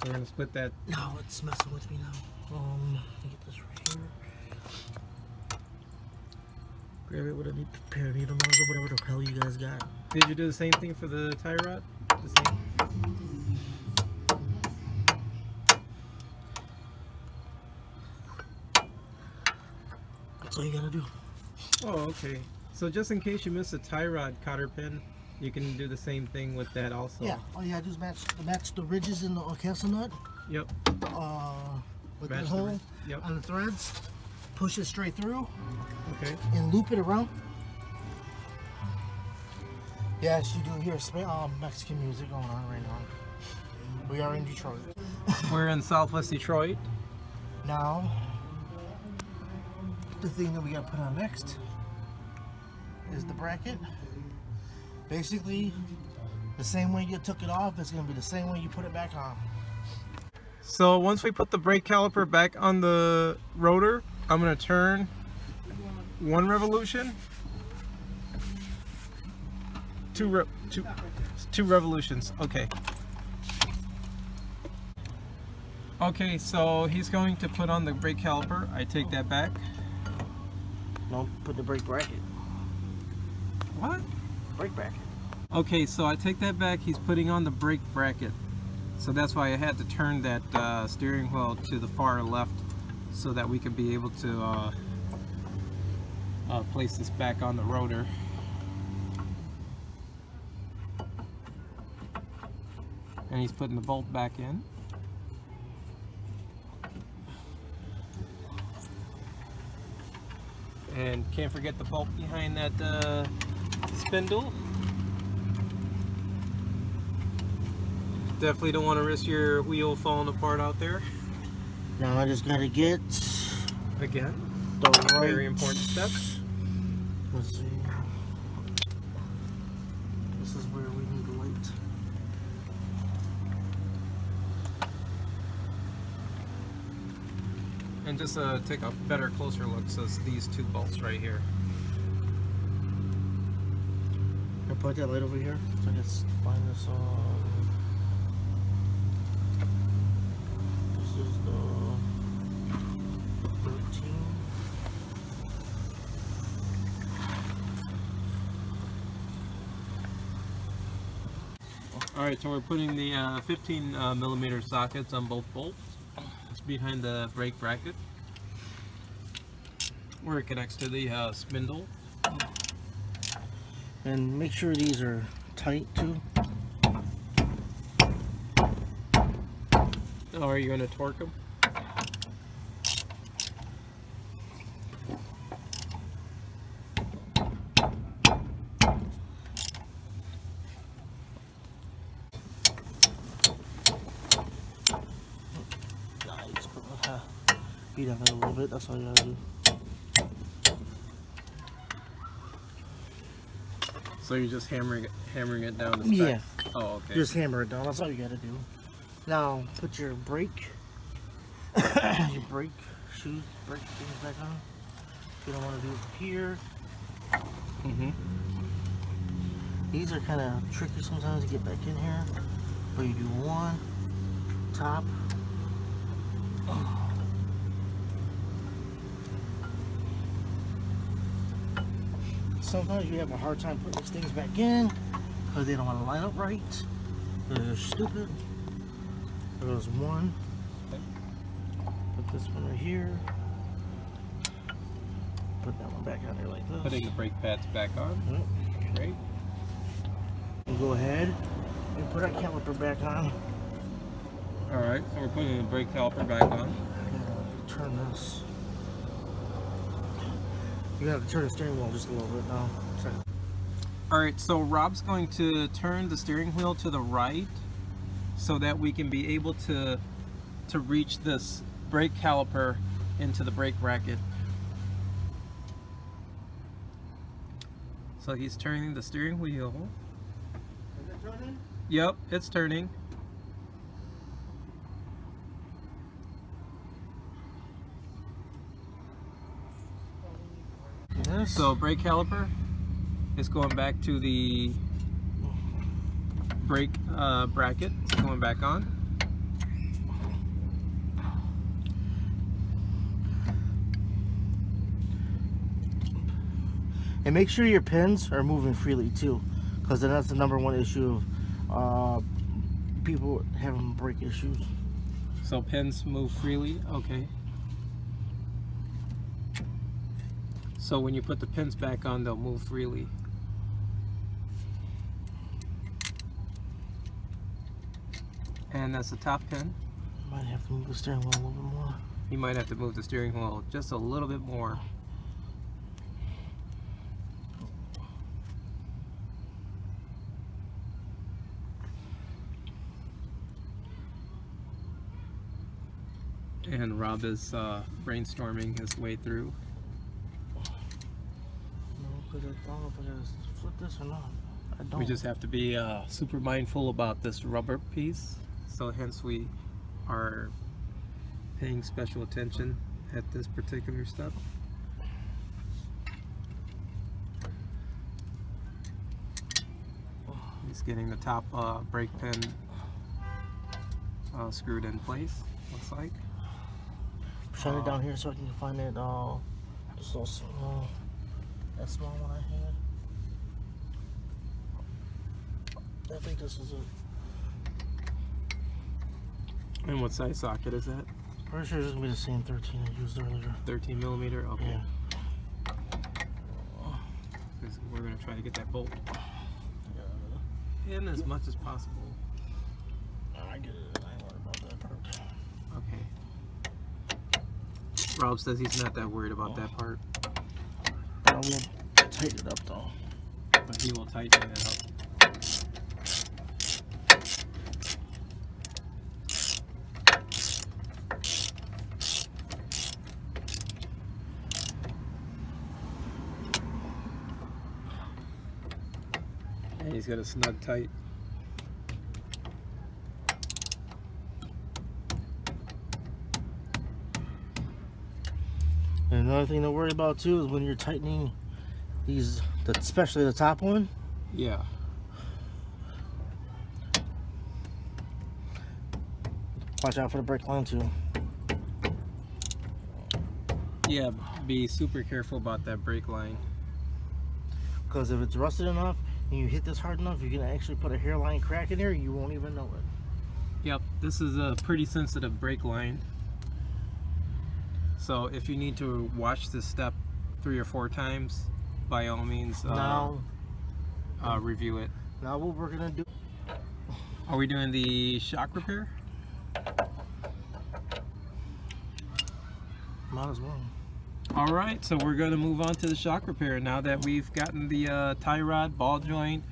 we're gonna split that. No, it's messing with me now. Let me get this right here. Grab it with a pair of needle nose or whatever the hell you guys got. Did you do the same thing for the tie rod? The same. That's all you gotta do. Oh, okay. So just in case you miss a tie rod cotter pin, you can do the same thing with that also. Yeah, all you gotta do is match the ridges in the castle nut. Yep. With Match that the hole yep. on the threads. Push it straight through Okay. and loop it around. Yes, you do hear Mexican music going on right now. We are in Detroit. We're in Southwest Detroit. Now, the thing that we gotta put on next is the bracket. Basically, the same way you took it off, it's gonna be the same way you put it back on. So once we put the brake caliper back on the rotor, I'm gonna turn 1 revolution, two revolutions. Okay. Okay, so he's going to put on the brake caliper. I take that back. No, put the brake bracket. What? Brake bracket. Okay, so I take that back. He's putting on the brake bracket. So that's why I had to turn that steering wheel to the far left so that we could be able to place this back on the rotor. And he's putting the bolt back in. And can't forget the bolt behind that spindle. Definitely don't want to risk your wheel falling apart out there. Now I just gotta get Again, the right. very important step. Let's see. This is where we need the light. And just take a better, closer look. So it's these 2 bolts right here. I put that light over here. So I just find this on. This is the 13. All right, so we're putting the 15 millimeter sockets on both bolts. It's behind the brake bracket, where it connects to the spindle. And make sure these are tight too. Oh, are you going to torque them? Beat on it a little bit, that's all you gotta do. So you're just hammering it down the specs? Yeah. Oh, okay. Just hammer it down, that's all you gotta do. Now, put your brake, shoes, brake things back on. You don't want to do it here. Mm-hmm. These are kind of tricky sometimes to get back in here. But you do one, top. Sometimes you have a hard time putting these things back in because they don't want to line up right. They're stupid. There goes one. Put this one right here. Put that one back on there like this. Putting the brake pads back on. Yep. Great. And go ahead and put our caliper back on. All right, so we're putting the brake caliper back on. Turn this. You have to turn the steering wheel just a little bit now. Sorry. All right, so Rob's going to turn the steering wheel to the right so that we can be able to reach this brake caliper into the brake bracket. So he's turning the steering wheel. Is it turning? Yep, it's turning. Yes. So brake caliper is going back to the brake bracket. It's going back on. And make sure your pins are moving freely too, because then that's the #1 issue of people having brake issues. So pins move freely. Okay. So when you put the pins back on, they'll move freely. And that's the top pin. Might have to move the steering wheel a little bit more. You might have to move the steering wheel just a little bit more. And Rob is brainstorming his way through. No, because I don't know if I gotta flip this or not. I don't. We just have to be super mindful about this rubber piece. So hence we are paying special attention at this particular step. He's getting the top brake pin screwed in place, looks like. Shut it down here so I can find it. Just little small, that small one I had. I think this is it. And what size socket is that? Pretty sure it's gonna be the same 13 I used earlier. 13 millimeter. Okay. Yeah. 'Cause we're gonna try to get that bolt in as much as possible. I get it. I ain't worried about that part. Okay. Rob says he's not that worried about that part, I will tighten it up though. but he will tighten it up. And he's got a snug tight. And another thing to worry about too is when you're tightening these, especially the top one. Yeah. Watch out for the brake line too. Yeah, be super careful about that brake line. Because if it's rusted enough and you hit this hard enough, you can actually put a hairline crack in there. You won't even know it. Yep, this is a pretty sensitive brake line. So if you need to watch this step 3 or 4 times, by all means, review it. Now what we're gonna do? Are we doing the shock repair? Might as well. All right, so we're going to move on to the shock repair now that we've gotten the tie rod, ball joint,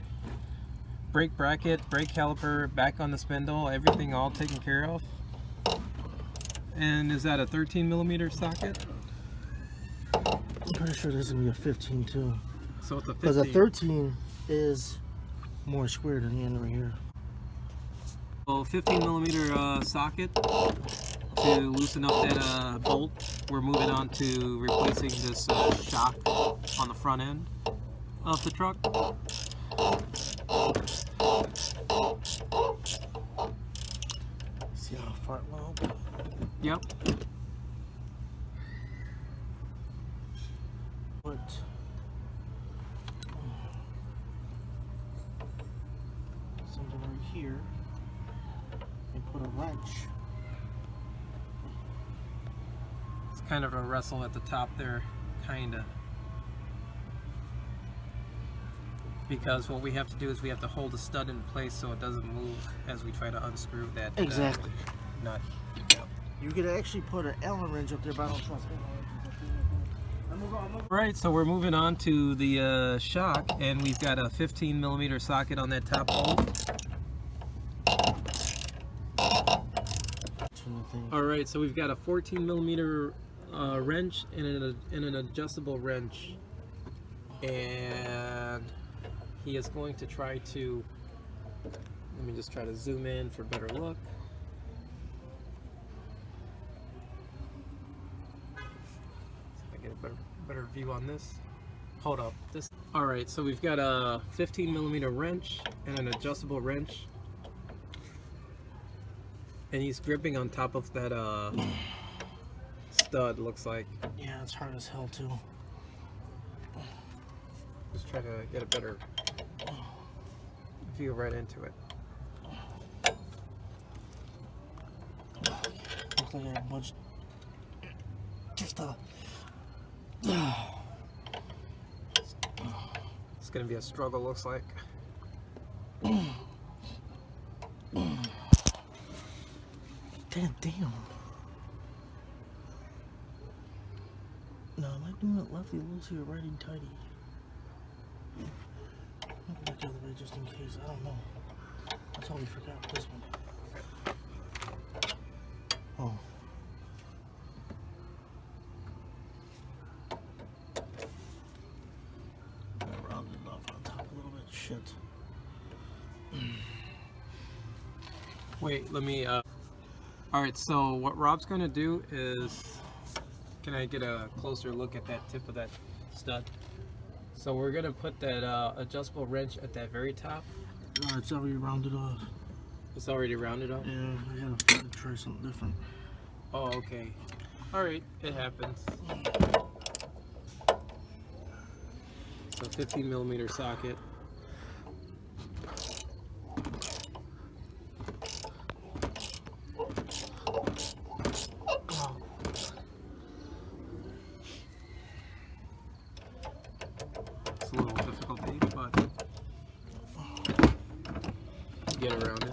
brake bracket, brake caliper back on the spindle, everything all taken care of. And is that a 13 millimeter socket? I'm pretty sure this is gonna be a 15 too. So it's a 15. Because a 13 is more square than the end right here. So 15 millimeter socket to loosen up that bolt. We're moving on to replacing this shock on the front end of the truck. See how far it will open? Yep. Put something right here and put a wrench. It's kind of a wrestle at the top there, kinda. Because what we have to do is we have to hold the stud in place so it doesn't move as we try to unscrew that Exactly. nut. You could actually put an Allen wrench up there, but I don't trust Allen wrenches. Right, so we're moving on to the shock, and we've got a 15 millimeter socket on that top bolt. All right, so we've got a 14 millimeter wrench and an adjustable wrench, and he is going to try to, let me just try to zoom in for a better look. See if I get a better view on this. Hold up. All right, so we've got a 15 millimeter wrench and an adjustable wrench, and he's gripping on top of that stud, looks like. Yeah, it's hard as hell too. Just try to get a better view right into it. Looks like I have a bunch. Just gonna be a struggle, looks like. Damn. No, am I doing it lefty loosey or righty tighty? I'll go back the other way just in case. I don't know. I totally forgot this one. Oh. I rounded it off on top a little bit. Shit. Wait, let me, Alright, so what Rob's gonna do is, can I get a closer look at that tip of that stud? So we're gonna put that adjustable wrench at that very top. It's already rounded off. It's already rounded up? Yeah, I gotta try something different. Oh, okay. Alright, it happens. So 15mm socket. It's a little difficult to eat, but get around it.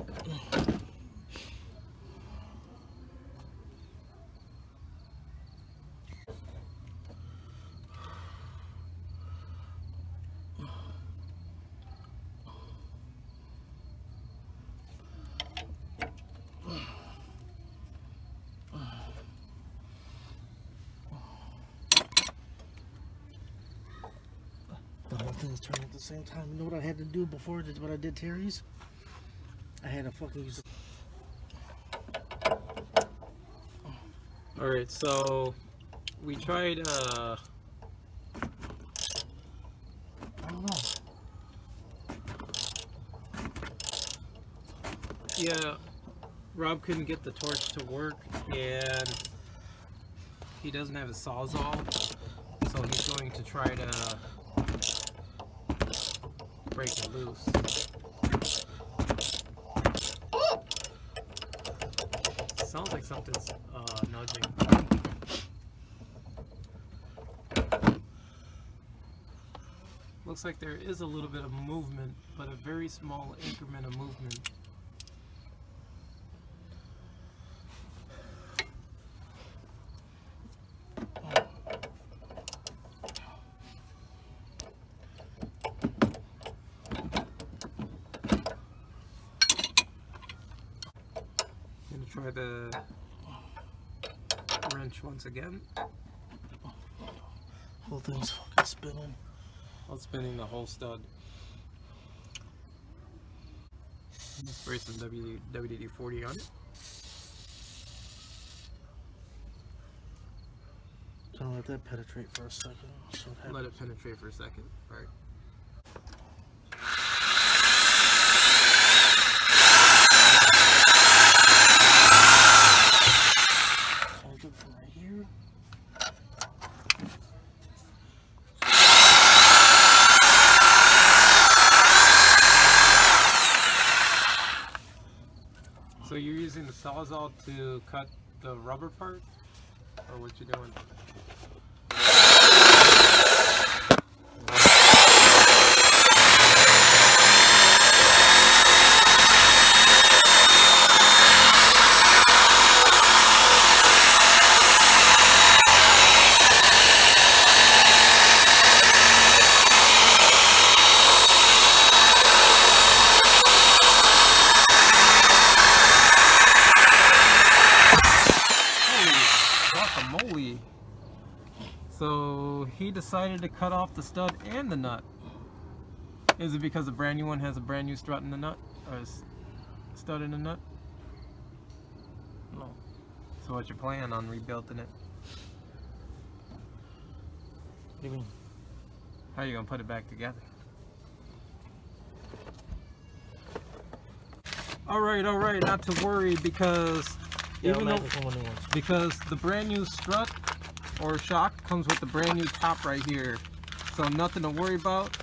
The whole thing's turning at the same time. You know what I had to do before what I did Terry's? I had to fucking use Alright, so we tried I don't know. yeah, Rob couldn't get the torch to work, and he doesn't have a Sawzall, so he's going to try to break it loose. Sounds like something's nudging. Looks like there is a little bit of movement, but a very small increment of movement. Try the wrench once again. Whole thing's fucking spinning. While spinning the whole stud. Spray some WD-40 on it. Gonna let that penetrate for a second. Let it penetrate for a second. All right. From right here. So you're using the Sawzall to cut the rubber part, or what you doing? So he decided to cut off the stud and the nut. Is it because the brand new one has a brand new strut in the nut? Or stud in the nut? No. So what's your plan on rebuilding it? What do you mean? How are you going to put it back together? Alright, not to worry, because even though, because the brand new strut or shock comes with the brand new top right here, so nothing to worry about.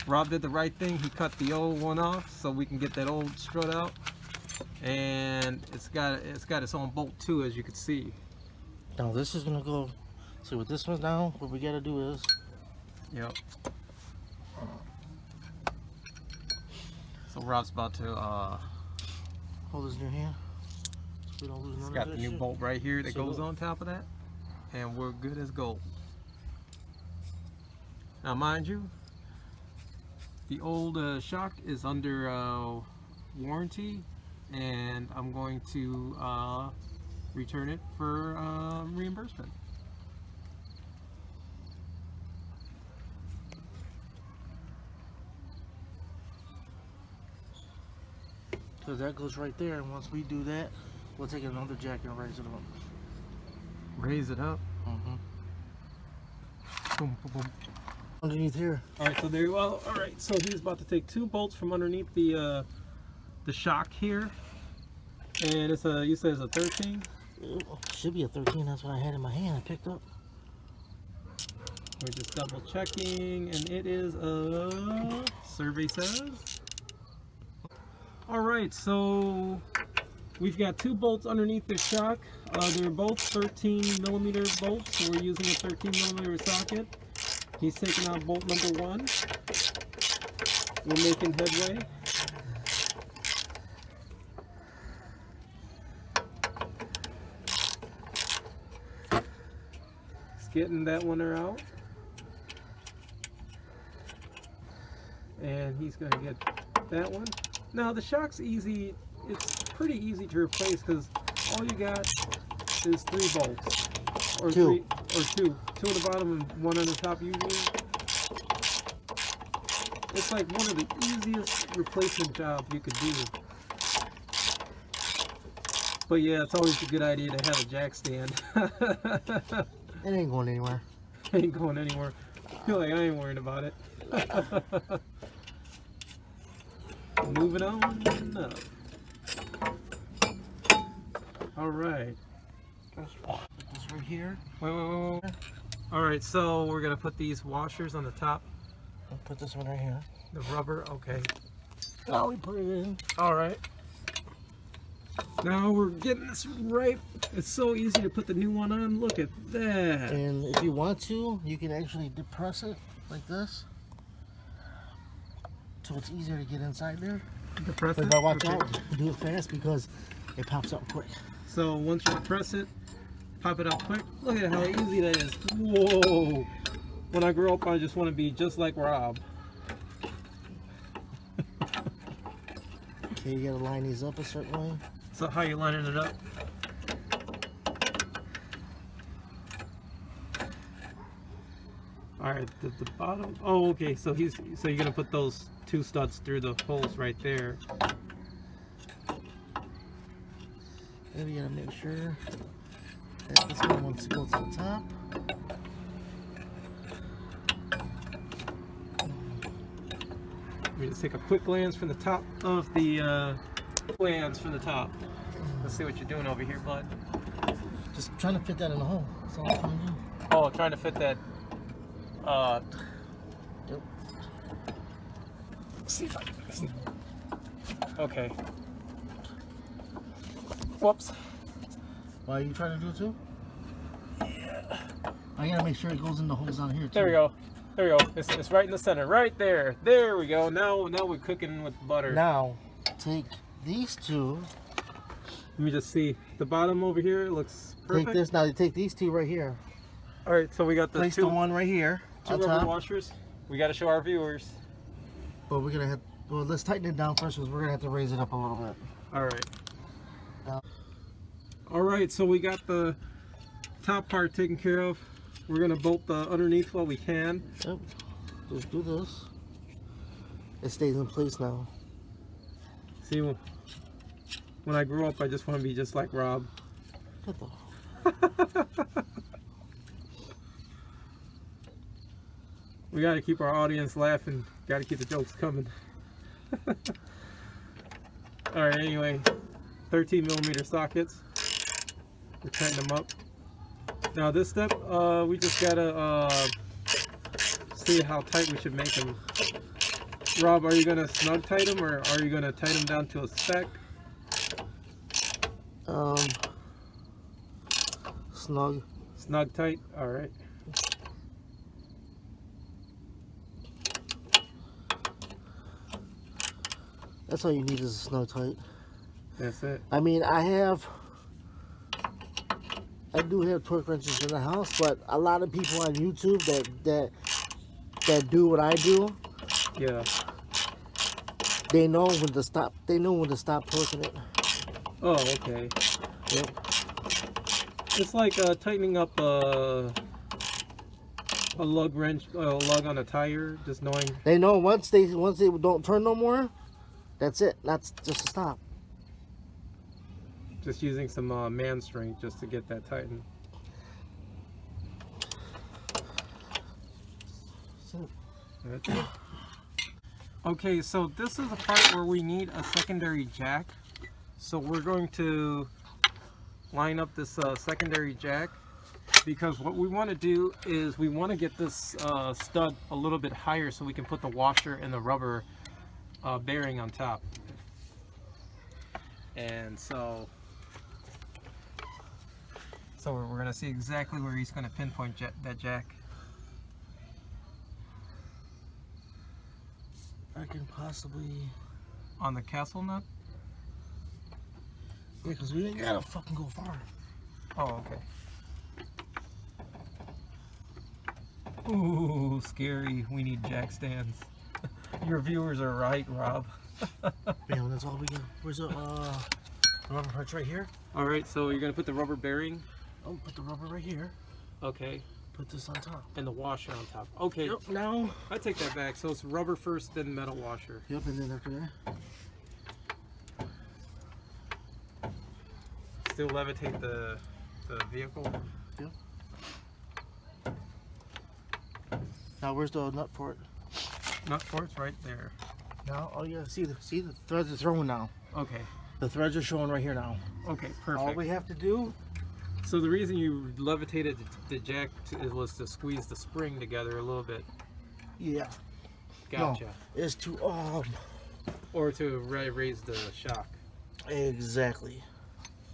Rob did the right thing. He cut the old one off so we can get that old strut out, and it's got its own bolt too, as you can see. Now this is gonna go. See, with this one now, what we gotta do is, yep, So Rob's about to Hold this in your hand. So we don't lose it's none got of the that new shit. bolt right here that So goes look. on top of that, and we're good as gold. Now mind you, the old shock is under warranty, and I'm going to return it for reimbursement. So that goes right there, and once we do that, we'll take another jack and raise it up. Raise it up. Boom, boom, boom. Underneath here. All right, so there you go. All right, so he's about to take 2 bolts from underneath the shock here, and it's a, you said it's a 13. Should be a 13. That's what I had in my hand. I picked up. We're just double checking, and it is a survey says. All right, so we've got 2 bolts underneath the shock. They're both 13 millimeter bolts, so we're using a 13 millimeter socket. He's taking out bolt number 1. We're making headway. He's getting that one out. And he's going to get that one. Now the shock's easy, it's pretty easy to replace because all you got is 3 bolts. Or 2. 2 on the bottom and 1 on the top usually. It's like one of the easiest replacement jobs you could do. But yeah, it's always a good idea to have a jack stand. It ain't going anywhere. Ain't going anywhere. I feel like I ain't worried about it. Moving on up. All right. Put this right here. Wait. All right, so we're gonna put these washers on the top. I'll put this one right here. The rubber, okay. Now we put it in. All right. Now we're getting this right. It's so easy to put the new one on. Look at that. And if you want to, you can actually depress it like this. So it's easier to get inside there. Depress But it. now watch Okay. out. Do it fast because it pops up quick. So once you press it, pop it out quick. Look at how easy that is. Whoa. When I grow up, I just want to be just like Rob. Okay, you gotta line these up a certain way. So how you lining it up? All right, the bottom. Oh, okay. So you're gonna put those 2 studs through the holes right there. And you gotta make sure that this one wants to go to the top. Let me just take a quick glance from the top of the glance from the top. Let's see what you're doing over here, bud. Just trying to fit that in the hole. That's all I'm trying to do. Oh, trying to fit that. Yep. See if I can. Okay. Whoops. Why are you trying to do it too? Yeah. I gotta make sure it goes in the holes on here too. There we go. There we go. It's right in the center. Right there. There we go. Now we're cooking with butter. Now, take these 2. Let me just see. The bottom over here looks perfect. Take this. Now you take these 2 right here. All right. So we got the Place two the one right here. 2 on rubber top. washers. We got to show our viewers. But we're gonna have. Well, let's tighten it down first because we're gonna have to raise it up a little bit. All right. Down. All right. So we got the top part taken care of. We're gonna bolt the underneath what we can. Yep. Just do this. It stays in place now. See, when I grow up, I just want to be just like Rob. What the? We got to keep our audience laughing. Got to keep the jokes coming. All right. Anyway, 13 millimeter sockets. We're tightening them up. Now this step, we just gotta see how tight we should make them. Rob, are you gonna snug tight them, or are you gonna tighten them down to a spec? Snug. Snug tight. All right. That's all you need is a snow tight. That's it. I mean, I do have torque wrenches in the house, but a lot of people on YouTube that do what I do, Yeah. they know when to stop. They know when to stop torquing it. Oh, okay. Yep. It's like tightening up a lug wrench, a lug on a tire. Just knowing. They know once they don't turn no more, that's it. That's just a stop. Just using some man strength just to get that tightened. That's it. Okay, so this is the part where we need a secondary jack. So we're going to line up this secondary jack, because what we want to do is we want to get this stud a little bit higher so we can put the washer and the rubber bearing on top. And so we're going to see exactly where he's going to pinpoint that jack. I can possibly. On the castle nut? Yeah, because we ain't gotta fucking go far. Oh, okay. Ooh, scary. We need jack stands. Your viewers are right, Rob. Man, that's all we got. Where's the rubber parts right here? Alright, so you're going to put the rubber bearing? Oh, put the rubber right here. Okay. Put this on top. And the washer on top. Okay. Yep, now. I take that back. So it's rubber first, then metal washer. Yep, and then after that. Still levitate the vehicle. Yep. Now where's the nut for it? Nut for it's right there. Now, oh yeah, see the threads are throwing now. Okay. The threads are showing right here now. Okay, perfect. All we have to do. So the reason you levitated the jack was to squeeze the spring together a little bit. Yeah. Gotcha. No, is to Or to raise the shock. Exactly.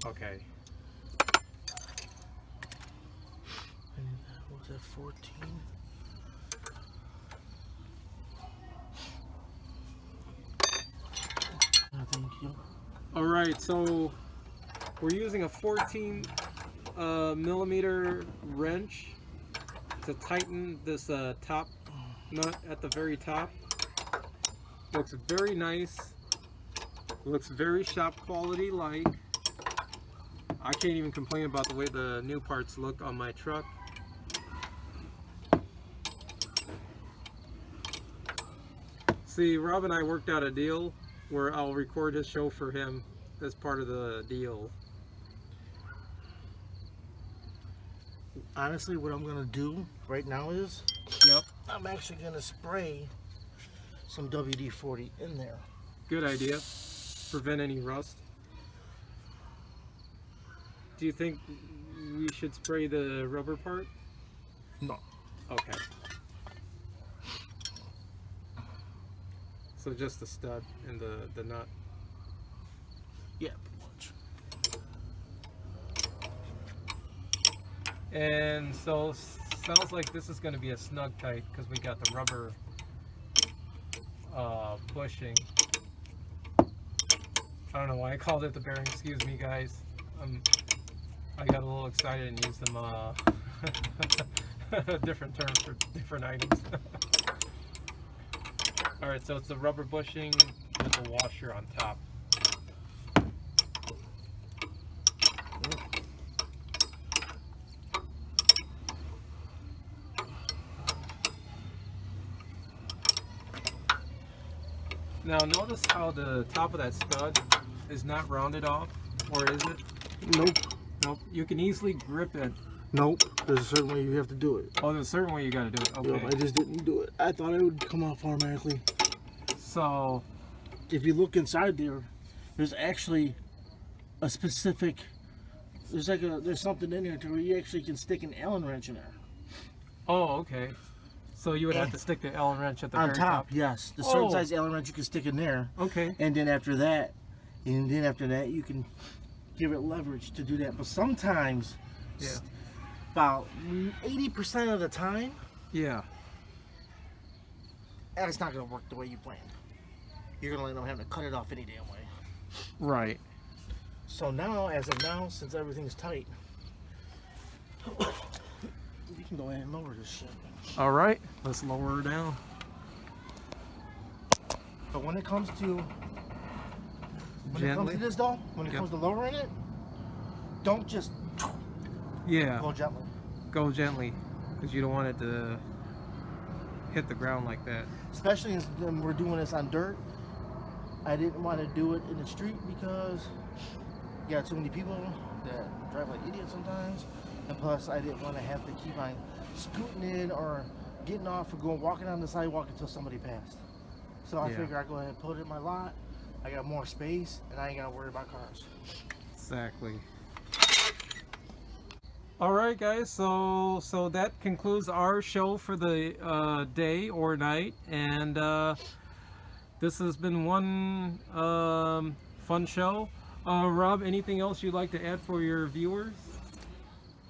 Okay. And what was that, 14? I think, yep. All right, so we're using a 14 millimeter wrench to tighten this top nut at the very top. Looks very nice. Looks very shop quality like. I can't even complain about the way the new parts look on my truck. See, Rob and I worked out a deal where I'll record his show for him as part of the deal. Honestly, what I'm gonna do right now is, Yep. I'm actually gonna spray some WD-40 in there. Good idea. Prevent any rust. Do you think we should spray the rubber part? No. Okay. So just the stud and the nut. Yeah, pretty much. And so sounds like this is going to be a snug tight because we got the rubber bushing. I don't know why I called it the bearing. Excuse me, guys. I got a little excited and used them different terms for different items. All right, so it's the rubber bushing with the washer on top. Now notice how the top of that stud is not rounded off, or is it? Nope. Nope. You can easily grip it. Nope. There's a certain way you have to do it. Oh, there's a certain way you gotta do it. Okay. Yep, I just didn't do it. I thought it would come off automatically. So, If you look inside there, there's actually a specific. There's something in there to where you actually can stick an Allen wrench in there. oh, okay. So you would have to stick the Allen wrench at the On very top, yes. The certain Oh. size Allen wrench you can stick in there. Okay. And then after that, you can give it leverage to do that. But sometimes, Yeah. about 80% of the time, Yeah. it's not going to work the way you planned. you're gonna end up having to cut it off any damn way. Right. So now, as of now, since everything's tight, we can go ahead and lower this shit. All right, let's lower her down. But when it comes to Gently. this though, when it Yep. comes to lowering it, don't just Yeah, go gently. go gently, because you don't want it to hit the ground like that. Especially when we're doing this on dirt. I didn't want to do it in the street because you got too many people that drive like idiots sometimes, and plus I didn't want to have to keep on scooting in or getting off or walking on the sidewalk until somebody passed. So I Yeah. figure I go ahead and put it in my lot. I got more space and I ain't gotta worry about cars. Exactly. All right, guys. So that concludes our show for the day or night, and this has been one fun show. Rob, anything else you'd like to add for your viewers?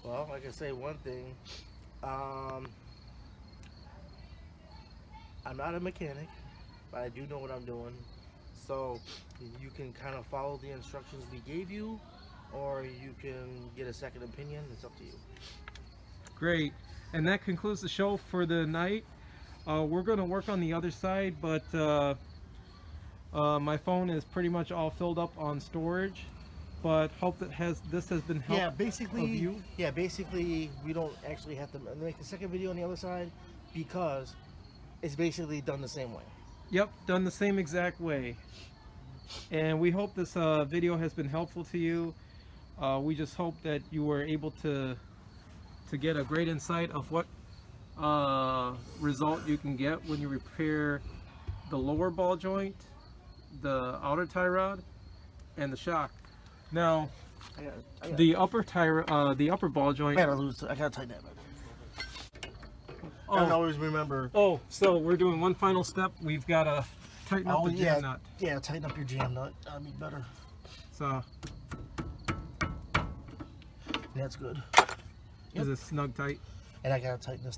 Well, I can say one thing. I'm not a mechanic, but I do know what I'm doing. So you can kind of follow the instructions we gave you, or you can get a second opinion. It's up to you. Great. And that concludes the show for the night. We're going to work on the other side, but my phone is pretty much all filled up on storage. But hope that this has been helpful. Yeah, basically, of you. we don't actually have to make the second video on the other side because it's basically done the same way. Yep, done the same exact way. And we hope this video has been helpful to you. We just hope that you were able to get a great insight of what result you can get when you repair the lower ball joint, the outer tie rod, and the shock. Now, the upper ball joint. I gotta tighten that back. I don't always remember. Oh, so we're doing one final step. We've got to tighten up the jam nut. Yeah, tighten up your jam nut. That'd be better. So, That's good. is it snug tight? And I gotta tighten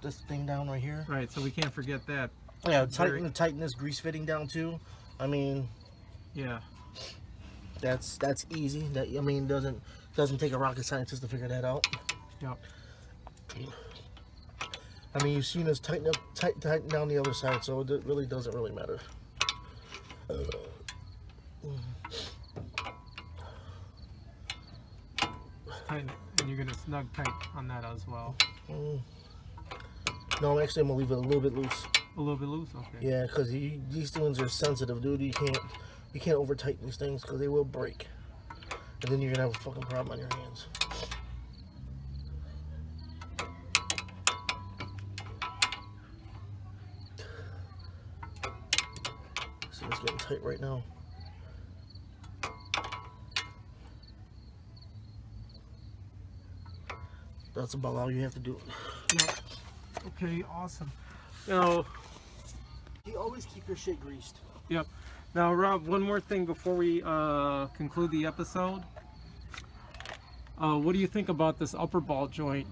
this thing down right here. Right, so we can't forget that. Yeah, tighten this grease fitting down too. I mean, Yeah. that's easy. That doesn't take a rocket scientist to figure that out. Yep. I mean, you've seen us tighten down the other side, so it really doesn't really matter. Tighten it, and you're gonna snug tight on that as well. No, actually, I'm gonna leave it a little bit loose. A little bit loose, okay. Yeah, because these things are sensitive, dude. You can't over tighten these things because they will break, and then you're gonna have a fucking problem on your hands. See, it's getting tight right now. That's about all you have to do. Yep. Okay, awesome. Now, You always keep your shit greased. yep. Now, Rob, one more thing before we conclude the episode. What do you think about this upper ball joint?